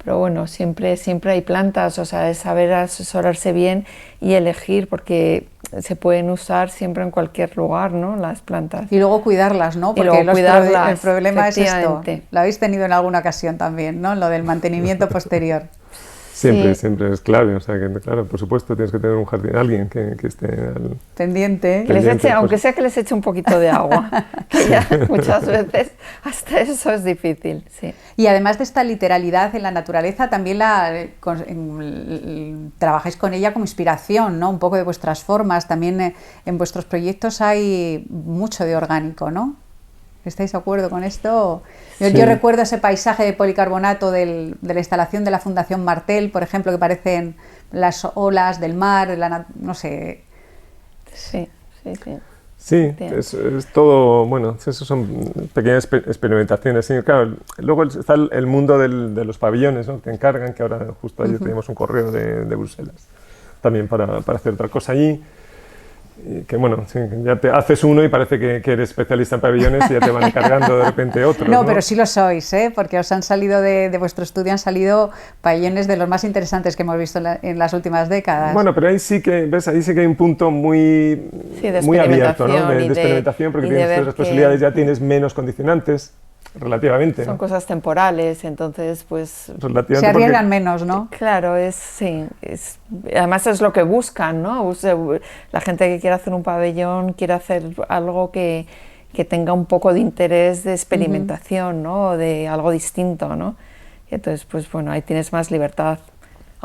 [SPEAKER 2] pero bueno, siempre hay plantas, o sea, es saber asesorarse bien y elegir, porque se pueden usar siempre en cualquier lugar, ¿no? Las plantas.
[SPEAKER 1] Y luego cuidarlas, ¿no? Porque el problema es esto. Lo habéis tenido en alguna ocasión también, ¿no? Lo del mantenimiento posterior.
[SPEAKER 3] Siempre, siempre es clave, o sea que claro, por supuesto tienes que tener un jardín, alguien que esté
[SPEAKER 1] pendiente.
[SPEAKER 2] Que les eche, aunque sea que les eche un poquito de agua, que ya muchas veces hasta eso es difícil, sí.
[SPEAKER 1] Y además de esta literalidad en la naturaleza, también trabajáis con ella como inspiración, ¿no? Un poco de vuestras formas, también en vuestros proyectos hay mucho de orgánico, ¿no? ¿Estáis de acuerdo con esto? Yo recuerdo ese paisaje de policarbonato de la instalación de la Fundación Martel, por ejemplo, que parecen las olas del mar, no sé.
[SPEAKER 2] Sí.
[SPEAKER 3] Sí, es todo, bueno, eso son pequeñas experimentaciones. Sí, claro, luego está el mundo de los pabellones, ¿no? Te encargan, que ahora justo ayer teníamos un correo de Bruselas, también para hacer otra cosa allí. Que bueno, sí, ya te haces uno y parece que eres especialista en pabellones y ya te van encargando de repente otro.
[SPEAKER 1] No, pero sí lo sois, ¿eh? Porque os han salido de vuestro estudio, han salido pabellones de los más interesantes que hemos visto en las últimas décadas.
[SPEAKER 3] Bueno, pero ahí sí que, ¿ves? Ahí sí que hay un punto muy abierto, ¿no? De experimentación, porque tienes todas las posibilidades, ya tienes menos condicionantes. Relativamente.
[SPEAKER 2] Son cosas temporales, entonces pues...
[SPEAKER 1] Se arriesgan menos, ¿no?
[SPEAKER 2] Claro, además es lo que buscan, ¿no? La gente que quiere hacer un pabellón quiere hacer algo que tenga un poco de interés de experimentación, ¿no? O de algo distinto, ¿no? Y entonces, pues bueno, ahí tienes más libertad.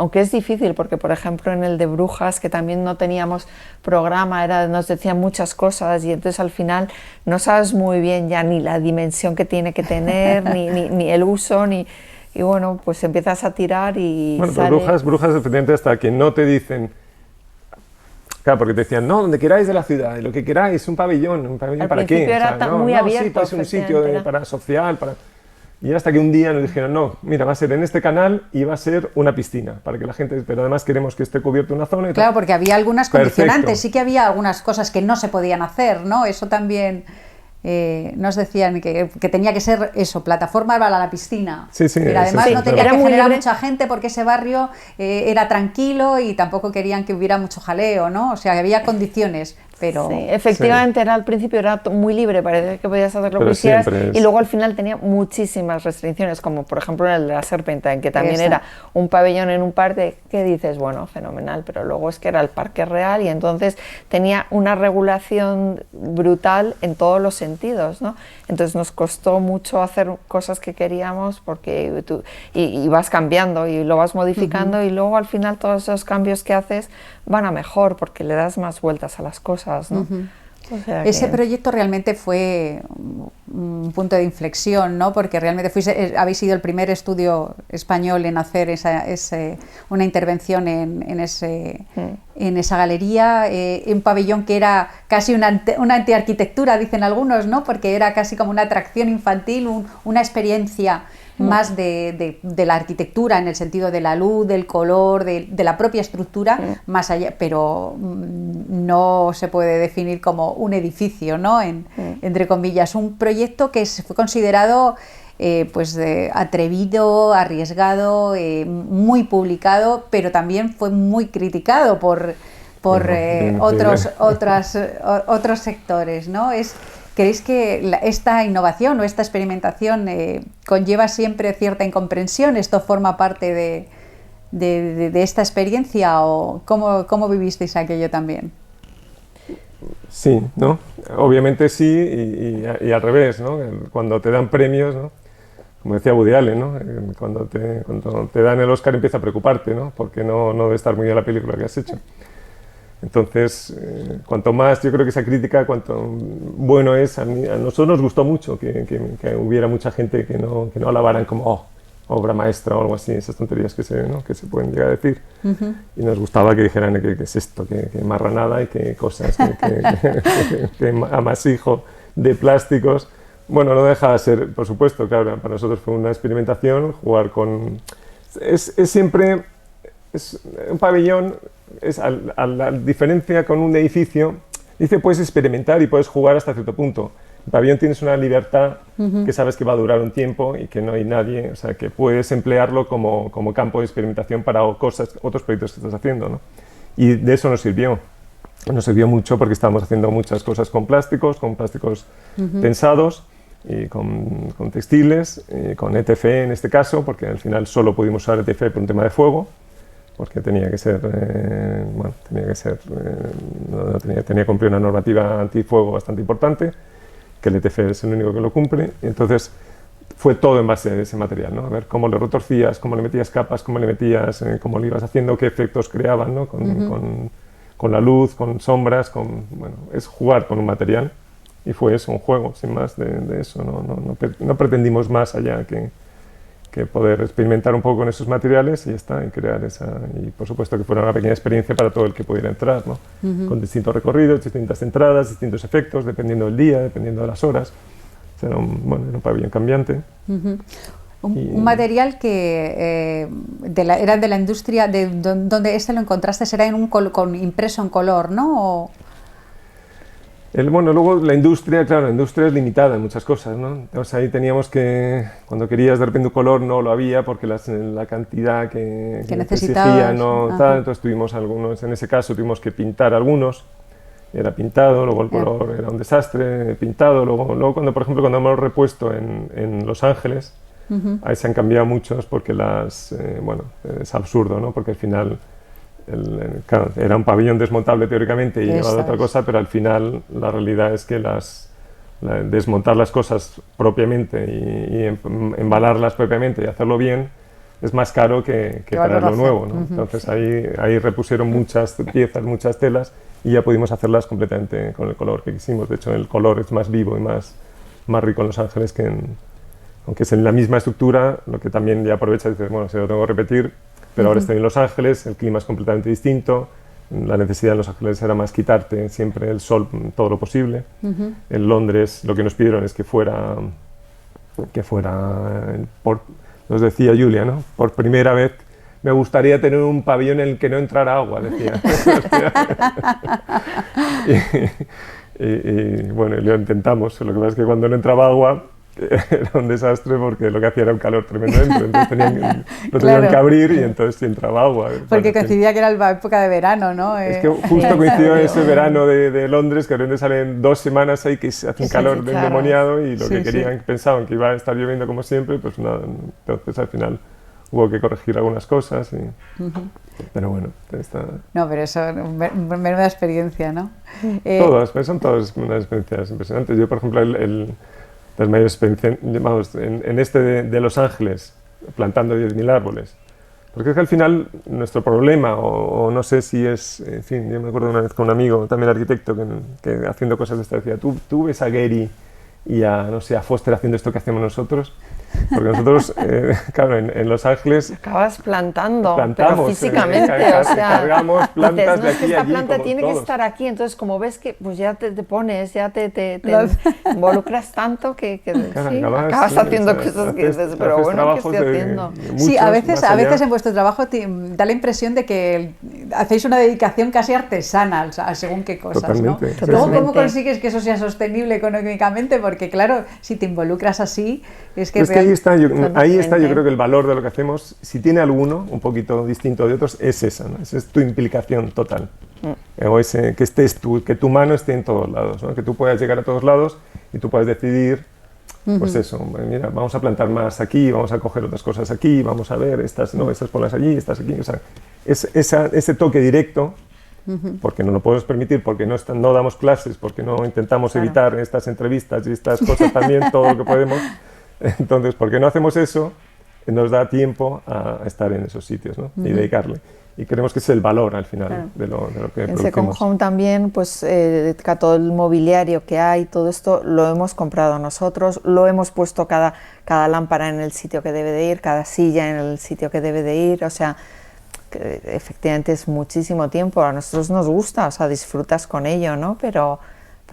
[SPEAKER 2] Aunque es difícil, porque por ejemplo en el de Brujas, que también no teníamos programa, nos decían muchas cosas y entonces al final no sabes muy bien ya ni la dimensión que tiene que tener, ni el uso, y bueno, pues empiezas a tirar y
[SPEAKER 3] bueno, pero Brujas efectivamente hasta que no te dicen... Claro, porque te decían, no, donde queráis de la ciudad, lo que queráis, un pabellón ¿para qué?
[SPEAKER 2] Era muy abierto.
[SPEAKER 3] Sí, pues un sitio para social, Y hasta que un día nos dijeron, no, mira, va a ser en este canal y va a ser una piscina, para que la gente, pero además queremos que esté cubierto una zona.
[SPEAKER 1] Claro, porque había algunas condicionantes, sí que había algunas cosas que no se podían hacer, ¿no? Eso también nos decían que tenía que ser eso, plataforma para la piscina.
[SPEAKER 3] Sí,
[SPEAKER 1] pero además no tenía que generar mucha gente porque ese barrio era tranquilo y tampoco querían que hubiera mucho jaleo, ¿no? O sea, que había condiciones. Pero
[SPEAKER 2] sí, efectivamente al principio era muy libre, parecía que podías hacer lo que quisieras y luego al final tenía muchísimas restricciones, como por ejemplo en el de la Serpentine, que también era un pabellón en un parque que dices, bueno, fenomenal, pero luego es que era el parque real y entonces tenía una regulación brutal en todos los sentidos, ¿no? Entonces nos costó mucho hacer cosas que queríamos porque y vas cambiando y lo vas modificando y luego al final todos esos cambios que haces van a mejor porque le das más vueltas a las cosas, ¿no? O sea
[SPEAKER 1] ese proyecto realmente fue un punto de inflexión, ¿no? Porque realmente habéis sido el primer estudio español en hacer una intervención en esa galería, un pabellón que era casi una antiarquitectura, dicen algunos, ¿no? Porque era casi como una atracción infantil, una experiencia más de la arquitectura en el sentido de la luz, del color, de la propia estructura, más allá, pero no se puede definir como un edificio, ¿no? Entre comillas, un proyecto que fue considerado atrevido, arriesgado, muy publicado, pero también fue muy criticado por otros sectores, ¿no? ¿Creéis que esta innovación o esta experimentación conlleva siempre cierta incomprensión? ¿Esto forma parte de esta experiencia o cómo vivisteis aquello también?
[SPEAKER 3] Sí, ¿no? Obviamente sí y al revés, ¿no? Cuando te dan premios, ¿no? Como decía Woody Allen, ¿no? Cuando te dan el Oscar empieza a preocuparte, ¿no? Porque no debe estar muy bien la película que has hecho. Entonces, cuanto más, yo creo que esa crítica, cuanto bueno es, a nosotros nos gustó mucho que hubiera mucha gente que no alabaran como obra maestra o algo así, esas tonterías que se pueden llegar a decir. Y nos gustaba que dijeran que es esto, que marranada y que cosas, que amasijo de plásticos. Bueno, no deja de ser, por supuesto, claro, para nosotros fue una experimentación, jugar con... Es siempre... un pabellón, a la diferencia con un edificio, puedes experimentar y puedes jugar hasta cierto punto. el pabellón tienes una libertad que sabes que va a durar un tiempo y que no hay nadie, o sea, que puedes emplearlo como campo de experimentación para otros proyectos que estás haciendo, ¿no? Y de eso nos sirvió. Nos sirvió mucho porque estábamos haciendo muchas cosas con plásticos pensados, y con textiles, y con ETF en este caso, porque al final solo pudimos usar ETF por un tema de fuego, porque tenía que ser, tenía que cumplir una normativa antifuego bastante importante, que el ETF es el único que lo cumple, y entonces fue todo en base a ese material, ¿no? A ver cómo le retorcías, cómo le metías capas, cómo le metías, cómo le ibas haciendo, qué efectos creaban, ¿no? Con la luz, con sombras, bueno, es jugar con un material, y fue eso, un juego, sin más de eso, no pretendimos más allá que poder experimentar un poco con esos materiales y ya está, y crear y por supuesto que fuera una pequeña experiencia para todo el que pudiera entrar, ¿no? Con distintos recorridos, distintas entradas, distintos efectos, dependiendo del día, dependiendo de las horas. O sea, era un pabellón cambiante.
[SPEAKER 1] Un material que era de la industria, donde lo encontraste, será impreso en color, ¿no?
[SPEAKER 3] Luego la industria, claro, la industria es limitada en muchas cosas, ¿no? Entonces ahí teníamos que, cuando querías de repente un color no lo había porque la cantidad que exigía no tal, entonces tuvimos algunos, en ese caso tuvimos que pintar algunos, era pintado, luego el color era un desastre, pintado, luego cuando, por ejemplo, cuando hemos repuesto en Los Ángeles, ahí se han cambiado muchos porque es absurdo, ¿no? Porque al final claro, era un pabellón desmontable teóricamente y llevado a otra cosa, pero al final la realidad es que desmontar las cosas propiamente y embalarlas propiamente y hacerlo bien es más caro que traerlo nuevo, ¿no? Entonces ahí repusieron muchas piezas, muchas telas y ya pudimos hacerlas completamente con el color que quisimos. De hecho, el color es más vivo y más rico en Los Ángeles aunque es en la misma estructura, lo que también ya aprovecha y dice, bueno, si lo tengo que repetir, pero ahora estoy en Los Ángeles, el clima es completamente distinto, la necesidad en Los Ángeles era más quitarte siempre el sol todo lo posible. En Londres lo que nos pidieron es que fuera nos decía Julia, ¿no? Por primera vez me gustaría tener un pabellón en el que no entrara agua, decía. y bueno, lo intentamos, lo que pasa es que cuando no entraba agua era un desastre porque lo que hacía era un calor tremendo dentro, entonces tenían que abrir y entonces sí entraba agua.
[SPEAKER 1] Porque coincidía que era la época de verano, ¿no?
[SPEAKER 3] Es que justo coincidió ese verano de Londres, que de repente salen 2 semanas ahí que hace un calor endemoniado y lo que querían, pensaban que iba a estar lloviendo como siempre, pues nada, entonces al final hubo que corregir algunas cosas, pero bueno,
[SPEAKER 1] No, pero eso, menuda experiencia, ¿no?
[SPEAKER 3] Son todas unas experiencias impresionantes. Yo, por ejemplo, las mayores experiencias, vamos, en de Los Ángeles, plantando 10.000 árboles. Porque es que al final nuestro problema, o no sé si es, en fin, yo me acuerdo una vez con un amigo, también arquitecto, que haciendo cosas de esta decía, ¿tú ves a Gehry y a Foster haciendo esto que hacemos nosotros? Porque nosotros, claro, en Los Ángeles...
[SPEAKER 2] Acabas plantando, pero físicamente, o sea,
[SPEAKER 3] cargamos plantas
[SPEAKER 2] dices,
[SPEAKER 3] de aquí
[SPEAKER 2] esta
[SPEAKER 3] allí,
[SPEAKER 2] planta tiene que estar aquí, entonces como ves que pues ya te pones, ya te involucras tanto que
[SPEAKER 3] claro,
[SPEAKER 2] sí, acabas haciendo cosas que dices, pero bueno, ¿qué estoy haciendo?
[SPEAKER 1] Sí, a veces en vuestro trabajo da la impresión de que hacéis una dedicación casi artesana a según qué cosas,
[SPEAKER 3] totalmente,
[SPEAKER 1] ¿no? Luego, ¿cómo consigues que eso sea sostenible económicamente? Porque claro, si te involucras así, es que...
[SPEAKER 3] ahí está, yo creo que el valor de lo que hacemos, si tiene alguno, un poquito distinto de otros, es esa, ¿no? Esa es tu implicación total. O que tu mano esté en todos lados, ¿no? Que tú puedas llegar a todos lados y tú puedas decidir, pues eso, mira, vamos a plantar más aquí, vamos a coger otras cosas aquí, vamos a ver, estas ponlas allí, estas aquí, o sea, ese toque directo, porque no lo podemos permitir, porque no damos clases, porque no intentamos evitar estas entrevistas y estas cosas también, todo lo que podemos. Entonces, porque no hacemos eso, nos da tiempo a estar en esos sitios, ¿no? Y dedicarle. Y creemos que es el valor al final de lo que producimos.
[SPEAKER 2] En Second Home también, pues todo el mobiliario que hay, todo esto lo hemos comprado nosotros, lo hemos puesto cada lámpara en el sitio que debe de ir, cada silla en el sitio que debe de ir, o sea, que efectivamente es muchísimo tiempo, a nosotros nos gusta, o sea, disfrutas con ello, ¿no? Pero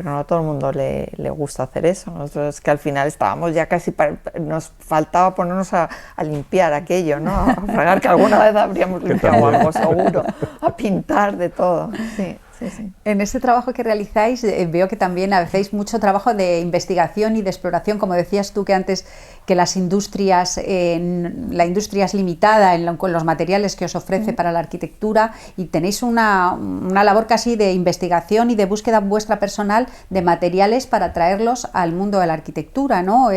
[SPEAKER 2] no a todo el mundo le gusta hacer eso. Nosotros es que al final estábamos ya casi, nos faltaba ponernos a limpiar aquello, ¿no? A fregar, que alguna vez habríamos limpiado algo seguro, a pintar de todo. Sí, Sí, sí.
[SPEAKER 1] En este trabajo que realizáis veo que también hacéis mucho trabajo de investigación y de exploración, como decías tú que antes, que las industrias, la industria es limitada con los materiales que os ofrece para la arquitectura, y tenéis una labor casi de investigación y de búsqueda vuestra personal de materiales para traerlos al mundo de la arquitectura, ¿no?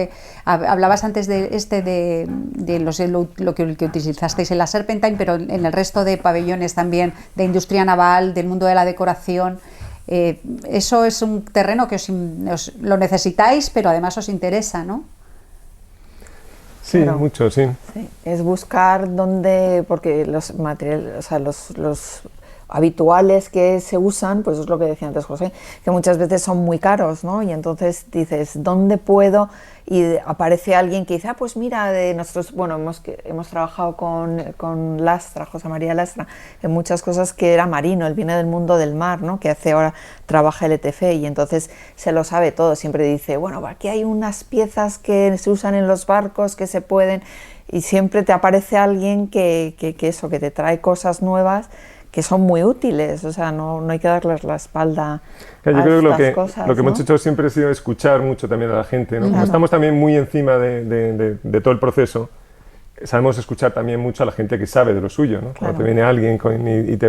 [SPEAKER 1] Hablabas antes de lo que utilizasteis en la Serpentine, pero en el resto de pabellones también, de industria naval, del mundo de la decoración. Eso es un terreno que os lo necesitáis, pero además os interesa, ¿no?
[SPEAKER 3] Sí,
[SPEAKER 2] Claro.
[SPEAKER 3] mucho, sí.
[SPEAKER 2] Sí, es buscar dónde, porque los materiales, o sea, los habituales que se usan, pues es lo que decía antes José, que muchas veces son muy caros, ¿no? Y entonces dices, ¿dónde puedo? Y aparece alguien que dice, pues mira, de nosotros, bueno, hemos trabajado con Lastra, José María Lastra, en muchas cosas que era marino, él viene del mundo del mar, ¿no? Que hace ahora, trabaja LTF, y entonces se lo sabe todo, siempre dice, bueno, aquí hay unas piezas que se usan en los barcos que se pueden, y siempre te aparece alguien que te trae cosas nuevas que son muy útiles, o sea, no hay que darles la espalda
[SPEAKER 3] Yo
[SPEAKER 2] a
[SPEAKER 3] creo que
[SPEAKER 2] estas cosas,
[SPEAKER 3] lo que
[SPEAKER 2] ¿no?
[SPEAKER 3] hemos hecho siempre ha sido escuchar mucho también a la gente, ¿no? Como
[SPEAKER 2] Claro.
[SPEAKER 3] estamos también muy encima de todo el proceso, sabemos escuchar también mucho a la gente que sabe de lo suyo, ¿no?
[SPEAKER 2] Claro.
[SPEAKER 3] Cuando te viene alguien y te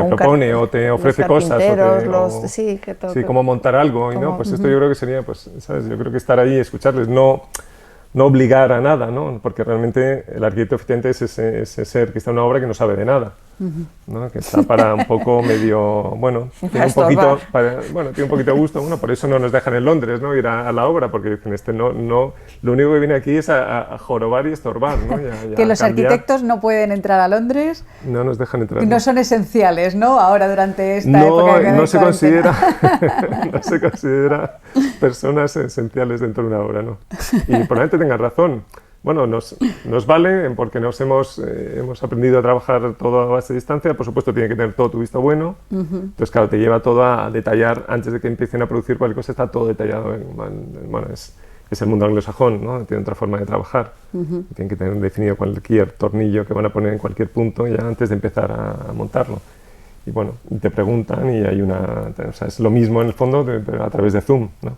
[SPEAKER 2] O un
[SPEAKER 3] propone o te ofrece
[SPEAKER 2] los
[SPEAKER 3] cosas,
[SPEAKER 2] carpinteros, sí, que todo,
[SPEAKER 3] sí, cómo montar algo, y no, pues esto yo creo que sería, pues, ¿sabes? Yo creo que estar ahí, escucharles, no obligar a nada, ¿no? Porque realmente el arquitecto eficiente es ese ser que está en una obra que no sabe de nada, ¿no? Que está para un poco medio, bueno, tiene un poquito, tiene un poquito de gusto, bueno, por eso no nos dejan en Londres, ¿no? Ir a la obra, porque dicen, lo único que viene aquí es a jorobar y estorbar, ¿no?
[SPEAKER 1] Que los arquitectos no pueden entrar a Londres,
[SPEAKER 3] no nos dejan entrar.
[SPEAKER 1] y no son esenciales, ¿no? Ahora durante esta época de
[SPEAKER 3] no se
[SPEAKER 1] cuarentena.
[SPEAKER 3] no se considera personas esenciales dentro de una obra, ¿no? Y probablemente tengan razón. Bueno, nos vale porque hemos aprendido a trabajar todo a base de distancia. Por supuesto, tiene que tener todo tu visto bueno. Entonces, claro, te lleva todo a detallar, antes de que empiecen a producir cualquier cosa, está todo detallado. Bueno, es el mundo anglosajón, ¿no? Tiene otra forma de trabajar. Tienen que tener definido cualquier tornillo que van a poner en cualquier punto ya antes de empezar a montarlo. Y bueno, te preguntan y hay o sea, es lo mismo en el fondo, pero a través de Zoom, ¿no?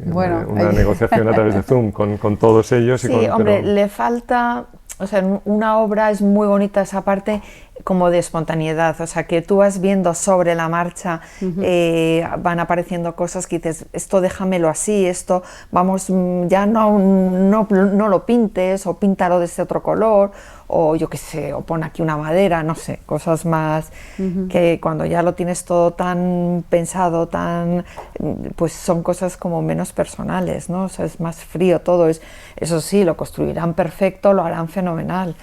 [SPEAKER 1] Bueno,
[SPEAKER 3] una negociación a través de Zoom con todos ellos.
[SPEAKER 2] Sí, hombre, le falta, o sea, en una obra es muy bonita esa parte como de espontaneidad, o sea, que tú vas viendo sobre la marcha, van apareciendo cosas que dices, esto déjamelo así, esto, vamos, ya no lo pintes, o píntalo de este otro color, o yo qué sé, o pon aquí una madera, no sé, cosas más que cuando ya lo tienes todo tan pensado, pues son cosas como menos personales, ¿no? O sea, es más frío todo, eso sí, lo construirán perfecto, lo harán fenomenal,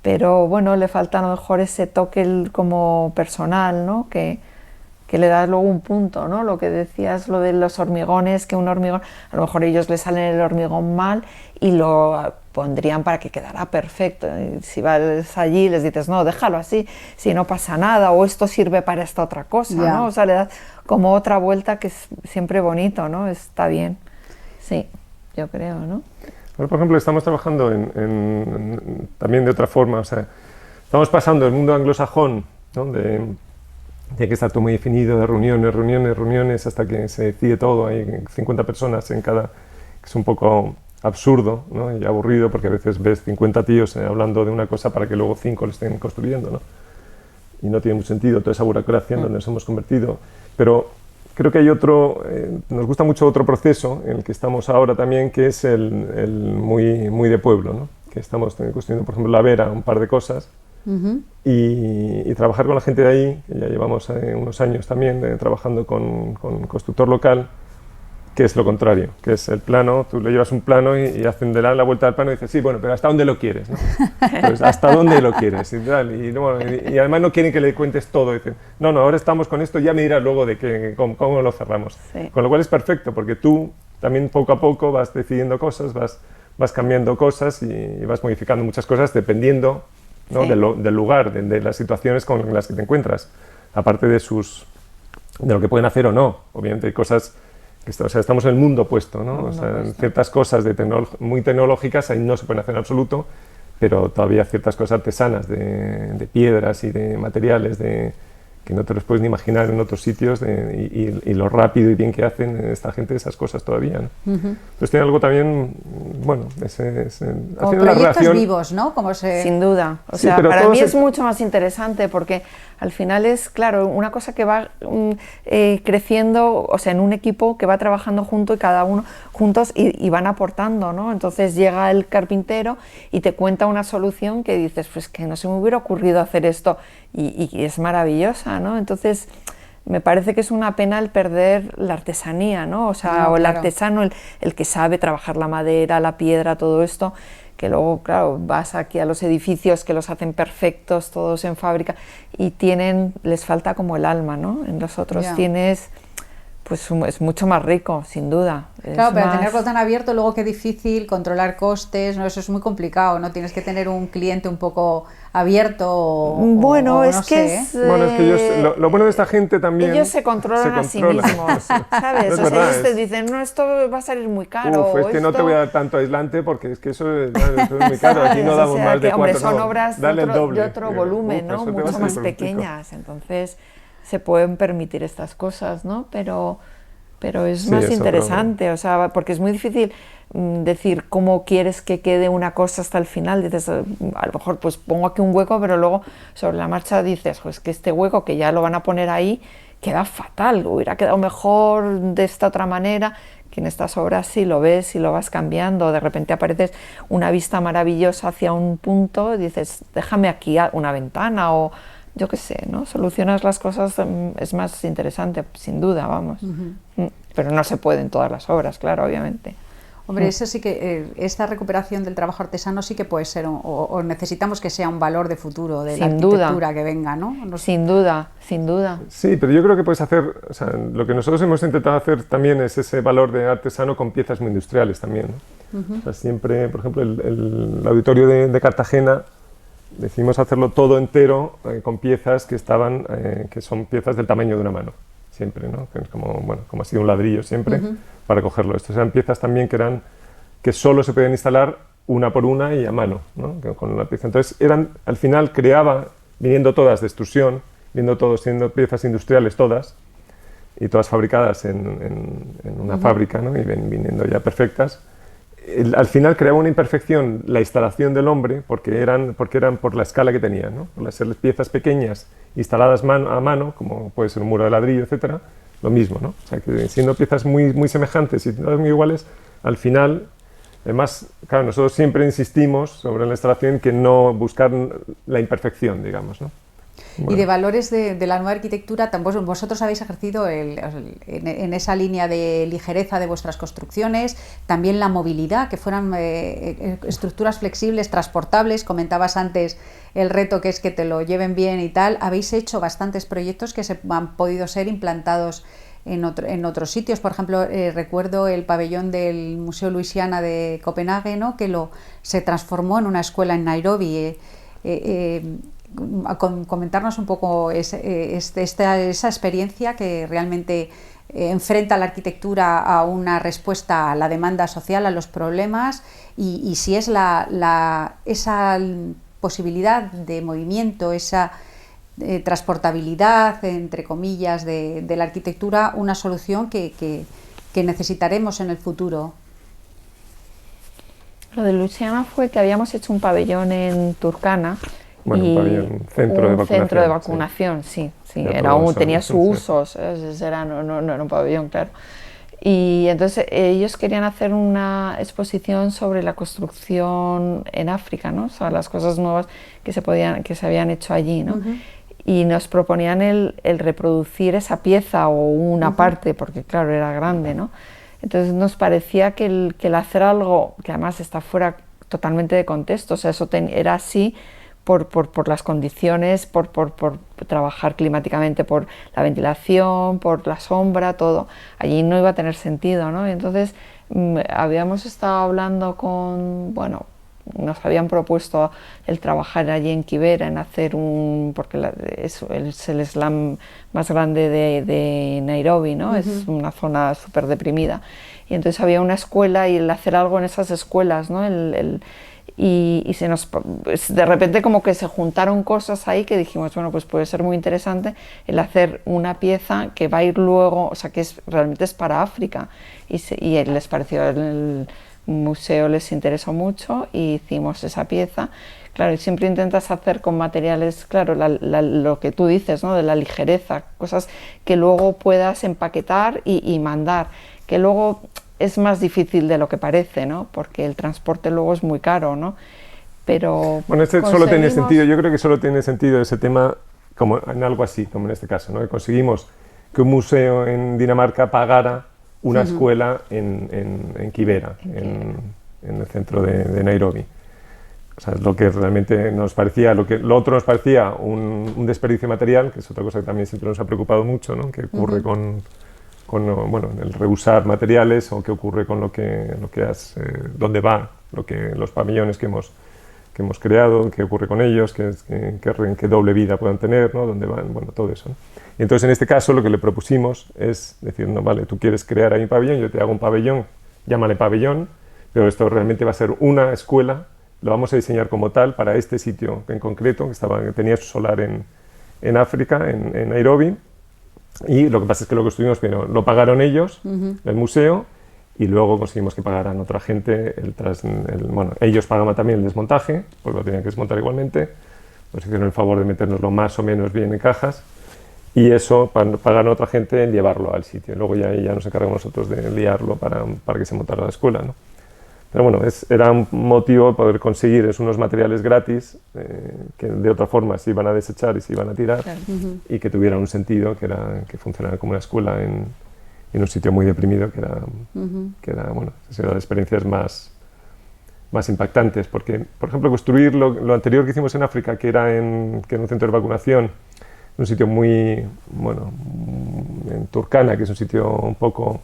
[SPEAKER 2] pero bueno, le falta a lo mejor ese toque como personal, ¿no? Que le da luego un punto, ¿no? Lo que decías, lo de los hormigones, que un hormigón, a lo mejor ellos le salen el hormigón mal y lo pondrían para que quedara perfecto. Y si vas allí les dices, no, déjalo así, si no pasa nada, o esto sirve para esta otra cosa, ¿no? O sea, le das como otra vuelta que es siempre bonito, ¿no? Está bien, sí, yo creo, ¿no?
[SPEAKER 3] Ahora, por ejemplo, estamos trabajando también de otra forma, o sea, estamos pasando del mundo anglosajón, ¿no? De que está todo muy definido, de reuniones, hasta que se decide todo, hay 50 personas en cada, que es un poco absurdo, ¿no? Y aburrido, porque a veces ves 50 tíos hablando de una cosa para que luego 5 lo estén construyendo, ¿no? Y no tiene mucho sentido toda esa burocracia en donde nos hemos convertido. Pero creo que hay nos gusta mucho otro proceso en el que estamos ahora también, que es el muy de pueblo, ¿no? Que estamos construyendo, por ejemplo, la Vera, un par de cosas, y trabajar con la gente de ahí, que ya llevamos unos años también trabajando con constructor local, que es lo contrario, que es el plano, tú le llevas un plano y hacen la vuelta del plano y dices, sí, bueno, pero ¿hasta dónde lo quieres? ¿No? Pues, ¿hasta dónde lo quieres? Y además no quieren que le cuentes todo, dicen, no, ahora estamos con esto, ya me dirás luego de cómo lo cerramos. Sí. Con lo cual es perfecto, porque tú también poco a poco vas decidiendo cosas, vas cambiando cosas y vas modificando muchas cosas dependiendo, ¿no? Sí. del lugar, de las situaciones con las que te encuentras, aparte de lo que pueden hacer o no. Obviamente hay cosas o sea, estamos en el mundo opuesto, ¿no? O sea, ciertas cosas muy tecnológicas ahí no se pueden hacer en absoluto, pero todavía ciertas cosas artesanas de piedras y de materiales que no te los puedes ni imaginar en otros sitios, y lo rápido y bien que hacen esta gente esas cosas todavía, ¿no? Entonces tiene algo también, bueno,
[SPEAKER 1] como proyectos vivos, ¿no?
[SPEAKER 2] Sin duda. O
[SPEAKER 3] sí,
[SPEAKER 2] sea, para mí es
[SPEAKER 3] se...
[SPEAKER 2] mucho más interesante porque al final es, claro, una cosa que va creciendo, o sea, en un equipo que va trabajando junto y cada uno juntos y van aportando, ¿no? Entonces llega el carpintero y te cuenta una solución que dices, pues que no se me hubiera ocurrido hacer esto y es maravillosa, ¿no? Entonces me parece que es una pena el perder la artesanía, ¿no? O sea, o el artesano, el que sabe trabajar la madera, la piedra, todo esto, que luego, claro, vas aquí a los edificios que los hacen perfectos, todos en fábrica, y les falta como el alma, ¿no? En los otros tienes, pues es mucho más rico, sin duda.
[SPEAKER 1] Claro, pero tenerlo tan abierto, luego qué difícil, controlar costes, ¿no? Eso es muy complicado, ¿no? Tienes que tener un cliente un poco abierto
[SPEAKER 2] bueno, es
[SPEAKER 1] no
[SPEAKER 2] que
[SPEAKER 1] sé,
[SPEAKER 2] es...
[SPEAKER 3] Bueno, es que ellos, lo bueno de esta gente también...
[SPEAKER 2] Ellos se controlan a sí mismos, ¿sabes?
[SPEAKER 3] Es
[SPEAKER 2] o sea,
[SPEAKER 3] verdad,
[SPEAKER 2] ellos te dicen, no, esto va a salir muy caro.
[SPEAKER 3] Es que no te voy a dar tanto aislante porque es que eso es muy caro, aquí no damos más de 4.
[SPEAKER 2] Hombre, son obras
[SPEAKER 3] de
[SPEAKER 2] otro volumen, ¿no? Mucho más pequeñas, entonces se pueden permitir estas cosas, ¿no? Pero es más interesante, o sea, porque es muy difícil decir cómo quieres que quede una cosa hasta el final. Dices, a lo mejor pues pongo aquí un hueco, pero luego sobre la marcha dices, pues que este hueco que ya lo van a poner ahí queda fatal, hubiera quedado mejor de esta otra manera. Que en estas obras sí lo ves y lo vas cambiando, de repente apareces una vista maravillosa hacia un punto y dices, déjame aquí una ventana o yo qué sé, ¿no? Solucionas las cosas, es más interesante, sin duda, vamos. Pero no se puede en todas las obras, claro, obviamente.
[SPEAKER 1] Hombre, eso sí que, esta recuperación del trabajo artesano sí que puede ser, o necesitamos que sea un valor de futuro de la arquitectura que venga, ¿no?
[SPEAKER 2] Sin duda, sin duda.
[SPEAKER 3] Sí, pero yo creo que puedes hacer, o sea, lo que nosotros hemos intentado hacer también es ese valor de artesano con piezas muy industriales también, ¿no? O sea, siempre, por ejemplo, el auditorio de Cartagena, decidimos hacerlo todo entero con piezas que son piezas del tamaño de una mano, siempre, ¿no? Que es como ha sido un ladrillo siempre, para cogerlo. Estas eran piezas también que solo se podían instalar una por una y a mano, ¿no? Con una pieza. Entonces, al final viniendo todas de extrusión, siendo piezas industriales todas, y todas fabricadas en una fábrica, ¿no? Y viniendo ya perfectas. Al final creaba una imperfección la instalación del hombre porque eran por la escala que tenían, ¿no? Por ser piezas pequeñas instaladas a mano, como puede ser un muro de ladrillo, etcétera, lo mismo, ¿no? O sea, que siendo piezas muy, muy semejantes y todas muy iguales, al final, además, claro, nosotros siempre insistimos sobre la instalación que no buscar la imperfección, digamos, ¿no? Bueno.
[SPEAKER 1] Y de valores de la nueva arquitectura, vosotros habéis ejercido en esa línea de ligereza de vuestras construcciones, también la movilidad, que fueran estructuras flexibles, transportables. Comentabas antes el reto que es que te lo lleven bien y tal. Habéis hecho bastantes proyectos que se han podido ser implantados en otros sitios. Por ejemplo, recuerdo el pabellón del Museo Louisiana de Copenhague, ¿no? Que se transformó en una escuela en Nairobi. Comentarnos un poco esa experiencia que realmente enfrenta la arquitectura a una respuesta a la demanda social, a los problemas, y si es esa posibilidad de movimiento, esa transportabilidad, entre comillas, de la arquitectura, una solución que necesitaremos en el futuro.
[SPEAKER 2] Lo de Louisiana fue que habíamos hecho un pabellón en Turkana.
[SPEAKER 3] Bueno, un centro de vacunación,
[SPEAKER 2] sí. Tenía su uso, no era un pabellón, claro. Y entonces ellos querían hacer una exposición sobre la construcción en África, ¿no? O sea, las cosas nuevas que se habían hecho allí, ¿no? Y nos proponían el reproducir esa pieza o una parte, porque claro, era grande, ¿no? Entonces nos parecía que el hacer algo que además está fuera totalmente de contexto, o sea, eso era así por las condiciones, por trabajar climáticamente, por la ventilación, por la sombra, todo. Allí no iba a tener sentido, ¿no? Y entonces habíamos estado hablando nos habían propuesto el trabajar allí en Kibera, en hacer porque es el slam más grande de Nairobi, ¿no? Es una zona súper deprimida. Y entonces había una escuela y el hacer algo en esas escuelas, ¿no? y se nos, pues, de repente como que se juntaron cosas ahí que dijimos, bueno, pues puede ser muy interesante el hacer una pieza que va a ir luego, o sea, que realmente es para África, y les pareció, el museo les interesó mucho y hicimos esa pieza. Claro, y siempre intentas hacer con materiales, claro, lo que tú dices, ¿no? De la ligereza, cosas que luego puedas empaquetar y mandar, que luego es más difícil de lo que parece, ¿no? Porque el transporte luego es muy caro, ¿no? Pero
[SPEAKER 3] bueno, solo tiene sentido, yo creo que solo tiene sentido ese tema como en algo así, como en este caso, ¿no? Que conseguimos que un museo en Dinamarca pagara una escuela en Kibera, en el centro de Nairobi. O sea, lo que realmente nos parecía, lo otro nos parecía un desperdicio material, que es otra cosa que también siempre nos ha preocupado mucho, ¿no? Que ocurre con bueno, el reusar materiales, o qué ocurre con dónde va los pabellones que hemos creado, qué ocurre con ellos, qué doble vida puedan tener, ¿no? Dónde van, bueno, todo eso, ¿no? Y entonces en este caso lo que le propusimos es decir, no, vale, tú quieres crear ahí un pabellón, yo te hago un pabellón, llámale pabellón, pero esto realmente va a ser una escuela, lo vamos a diseñar como tal para este sitio en concreto, que tenía su solar en África, en Nairobi. Y lo que pasa es que lo construimos, pero lo pagaron ellos, el museo, y luego conseguimos que pagaran otra gente, bueno, ellos pagaban también el desmontaje, porque lo tenían que desmontar igualmente, nos hicieron el favor de metérnoslo más o menos bien en cajas, y eso pagaron otra gente en llevarlo al sitio. Luego ya nos encargamos nosotros de liarlo para que se montara la escuela, ¿no? Pero bueno, era un motivo de poder conseguir unos materiales gratis que de otra forma se iban a desechar y se iban a tirar, claro. Y que tuvieran un sentido, que funcionara como una escuela en un sitio muy deprimido, que era bueno, ha sido las experiencias más impactantes, porque, por ejemplo, construir lo anterior que hicimos en África, que era en un centro de vacunación, un sitio muy, bueno, en Turkana, que es un sitio un poco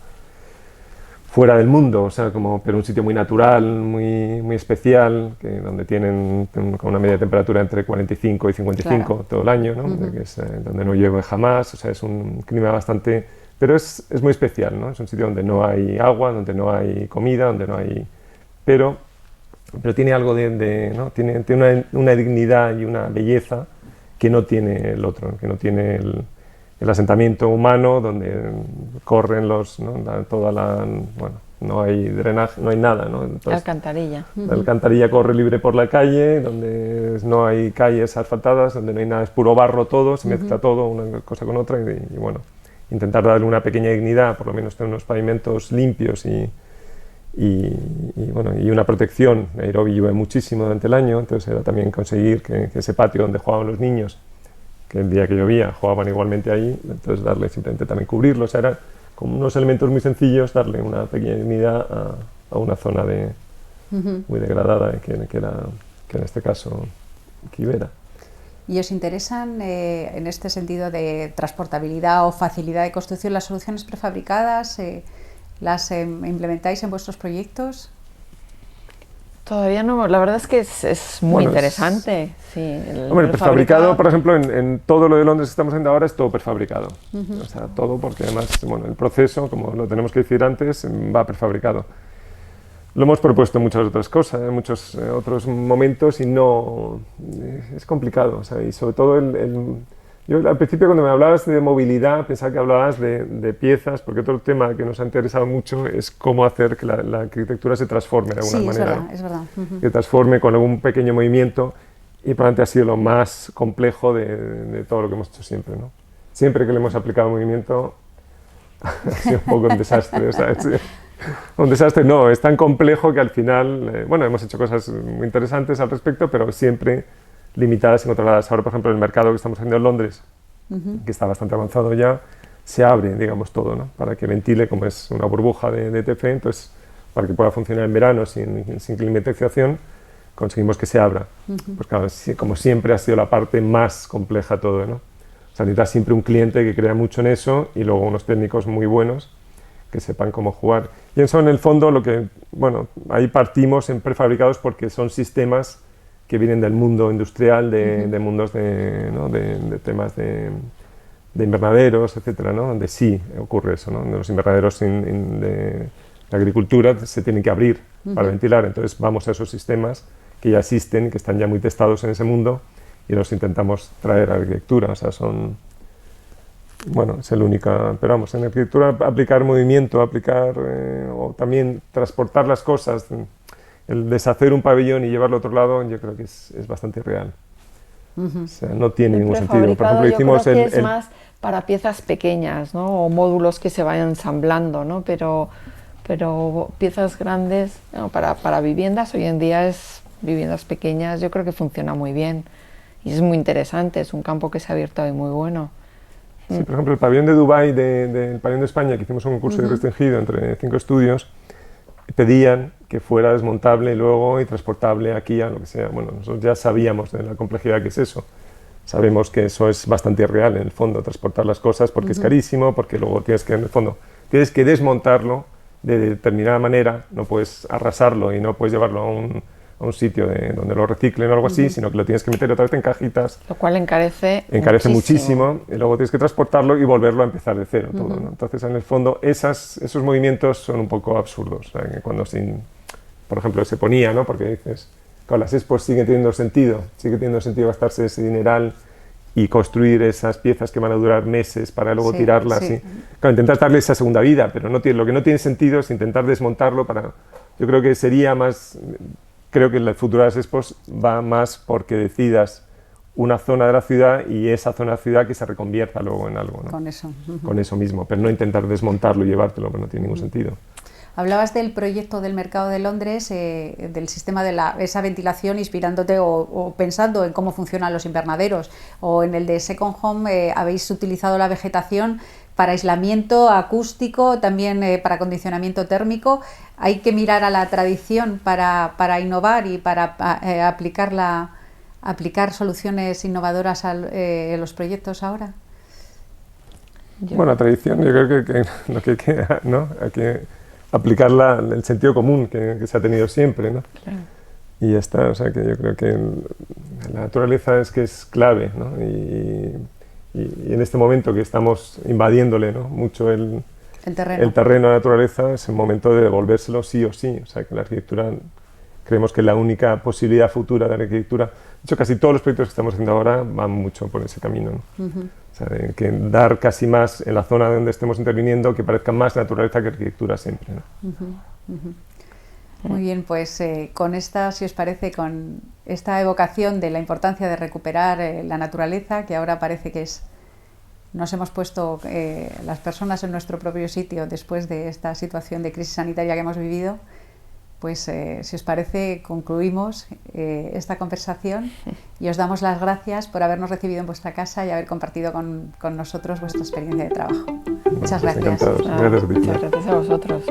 [SPEAKER 3] fuera del mundo, o sea, pero un sitio muy natural, muy especial, donde tienen con una media de temperatura entre 45 y 55 claro. Todo el año, ¿no? Donde no llueve jamás, o sea, es un clima bastante... Pero es muy especial, ¿no? Es un sitio donde no hay agua, donde no hay comida, donde no hay... Pero tiene algo ¿no? Tiene una dignidad y una belleza que no tiene el otro, que no tiene el asentamiento humano, donde corren ¿no? Bueno, no hay drenaje, no hay nada, ¿no? Entonces,
[SPEAKER 2] alcantarilla.
[SPEAKER 3] La alcantarilla corre libre por la calle, donde no hay calles asfaltadas, donde no hay nada, es puro barro todo, se mezcla todo, una cosa con otra, y bueno, intentar darle una pequeña dignidad, por lo menos tener unos pavimentos limpios y una protección. Nairobi llueve muchísimo durante el año, entonces era también conseguir que ese patio donde jugaban los niños, que el día que llovía jugaban igualmente ahí, entonces darle simplemente también cubrirlo, o sea, era como unos elementos muy sencillos, darle una pequeña dignidad a una zona muy degradada, que en este caso Kibera.
[SPEAKER 1] ¿Y os interesan en este sentido de transportabilidad o facilidad de construcción las soluciones prefabricadas? ¿Las implementáis en vuestros proyectos?
[SPEAKER 2] Todavía no, la verdad es que es muy interesante. Sí,
[SPEAKER 3] el prefabricado, por ejemplo, en todo lo de Londres que estamos haciendo ahora es todo prefabricado. O sea, todo, porque además, bueno, el proceso, como lo tenemos que decir antes, va prefabricado. Lo hemos propuesto en muchas otras cosas, en muchos otros momentos, y no... es complicado, o sea, y sobre todo yo al principio, cuando me hablabas de movilidad, pensaba que hablabas de piezas, porque otro tema que nos ha interesado mucho es cómo hacer que la arquitectura se transforme de alguna manera.
[SPEAKER 1] Es verdad.
[SPEAKER 3] Que transforme con algún pequeño movimiento, y probablemente ha sido lo más complejo de todo lo que hemos hecho siempre, ¿no? Siempre que le hemos aplicado movimiento ha sido un poco un desastre, o sea, un desastre no, es tan complejo que al final, bueno, hemos hecho cosas muy interesantes al respecto, pero siempre limitadas y controladas. Ahora, por ejemplo, el mercado que estamos haciendo en Londres, que está bastante avanzado ya, se abre, digamos, todo, ¿no? Para que ventile, como es una burbuja de TF, entonces, para que pueda funcionar en verano sin climatización, conseguimos que se abra. Pues claro, como siempre ha sido la parte más compleja de todo, ¿no? O sea, necesitas siempre un cliente que crea mucho en eso, y luego unos técnicos muy buenos que sepan cómo jugar. Y eso, en el fondo, bueno, ahí partimos en prefabricados porque son sistemas que vienen del mundo industrial, de mundos de temas de invernaderos, etcétera, ¿no? Donde sí ocurre eso, ¿no? Donde los invernaderos de agricultura se tienen que abrir para ventilar, entonces vamos a esos sistemas que ya existen, que están ya muy testados en ese mundo, y los intentamos traer a la arquitectura. O sea, son... Bueno, es el único... Pero vamos, en arquitectura aplicar movimiento, o también transportar las cosas, el deshacer un pabellón y llevarlo a otro lado, yo creo que es bastante real. O sea, no tiene ningún sentido. Por ejemplo, hicimos
[SPEAKER 2] yo creo que es más para piezas pequeñas, ¿no? O módulos que se vayan ensamblando, ¿no? Pero piezas grandes, no, para viviendas, hoy en día es viviendas pequeñas, yo creo que funciona muy bien. Y es muy interesante, es un campo que se ha abierto hoy muy bueno.
[SPEAKER 3] Sí, por ejemplo, el pabellón de Dubái, del pabellón de España, que hicimos un concurso restringido entre 5 estudios, pedían que fuera desmontable luego y transportable aquí a lo que sea. Bueno, nosotros ya sabíamos de la complejidad que es eso. Sabemos que eso es bastante real, en el fondo, transportar las cosas, porque es carísimo, porque luego tienes que, en el fondo, tienes que desmontarlo de determinada manera, no puedes arrasarlo y no puedes llevarlo a un sitio donde lo reciclen o algo así, sino que lo tienes que meter otra vez en cajitas.
[SPEAKER 2] Lo cual encarece
[SPEAKER 3] muchísimo, y luego tienes que transportarlo y volverlo a empezar de cero todo, ¿no? Entonces, en el fondo, esos movimientos son un poco absurdos. O sea, que cuando por ejemplo, se ponía, ¿no? Porque dices, con las expos sigue teniendo sentido gastarse ese dineral y construir esas piezas que van a durar meses para luego tirarlas.
[SPEAKER 1] Sí.
[SPEAKER 3] Y, claro, intentar darle esa segunda vida, pero lo que no tiene sentido es intentar desmontarlo para... Yo creo que sería más... Creo que el futuro de las expos va más porque decidas una zona de la ciudad y esa zona de la ciudad que se reconvierta luego en algo, ¿no?
[SPEAKER 1] Con eso.
[SPEAKER 3] Con eso mismo, pero no intentar desmontarlo y llevártelo, porque no tiene ningún sentido.
[SPEAKER 1] Hablabas del proyecto del Mercado de Londres, del sistema de esa ventilación, inspirándote o pensando en cómo funcionan los invernaderos, o en el de Second Home habéis utilizado la vegetación para aislamiento acústico, también para acondicionamiento térmico. Hay que mirar a la tradición para innovar y para aplicar soluciones innovadoras a los proyectos ahora.
[SPEAKER 3] Bueno, la tradición, yo creo que lo que queda, ¿no? Hay que aplicar el sentido común que se ha tenido siempre, ¿no?
[SPEAKER 2] Claro.
[SPEAKER 3] Y ya está. O sea, que yo creo que la naturaleza es clave, ¿no? Y en este momento que estamos invadiéndole, ¿no? Mucho el terreno a la naturaleza, es el momento de devolvérselo sí o sí. O sea, que la arquitectura, creemos que la única posibilidad futura de la arquitectura, de hecho casi todos los proyectos que estamos haciendo ahora van mucho por ese camino, ¿no? O sea, de que dar casi más en la zona donde estemos interviniendo, que parezca más naturaleza que arquitectura siempre, ¿no?
[SPEAKER 1] Muy bien, pues con esta, si os parece, con esta evocación de la importancia de recuperar la naturaleza, que ahora parece que nos hemos puesto las personas en nuestro propio sitio después de esta situación de crisis sanitaria que hemos vivido, pues si os parece concluimos esta conversación y os damos las gracias por habernos recibido en vuestra casa y haber compartido con nosotros vuestra experiencia de trabajo. Muchas gracias.
[SPEAKER 3] Encantados.
[SPEAKER 2] Muchas gracias a vosotros.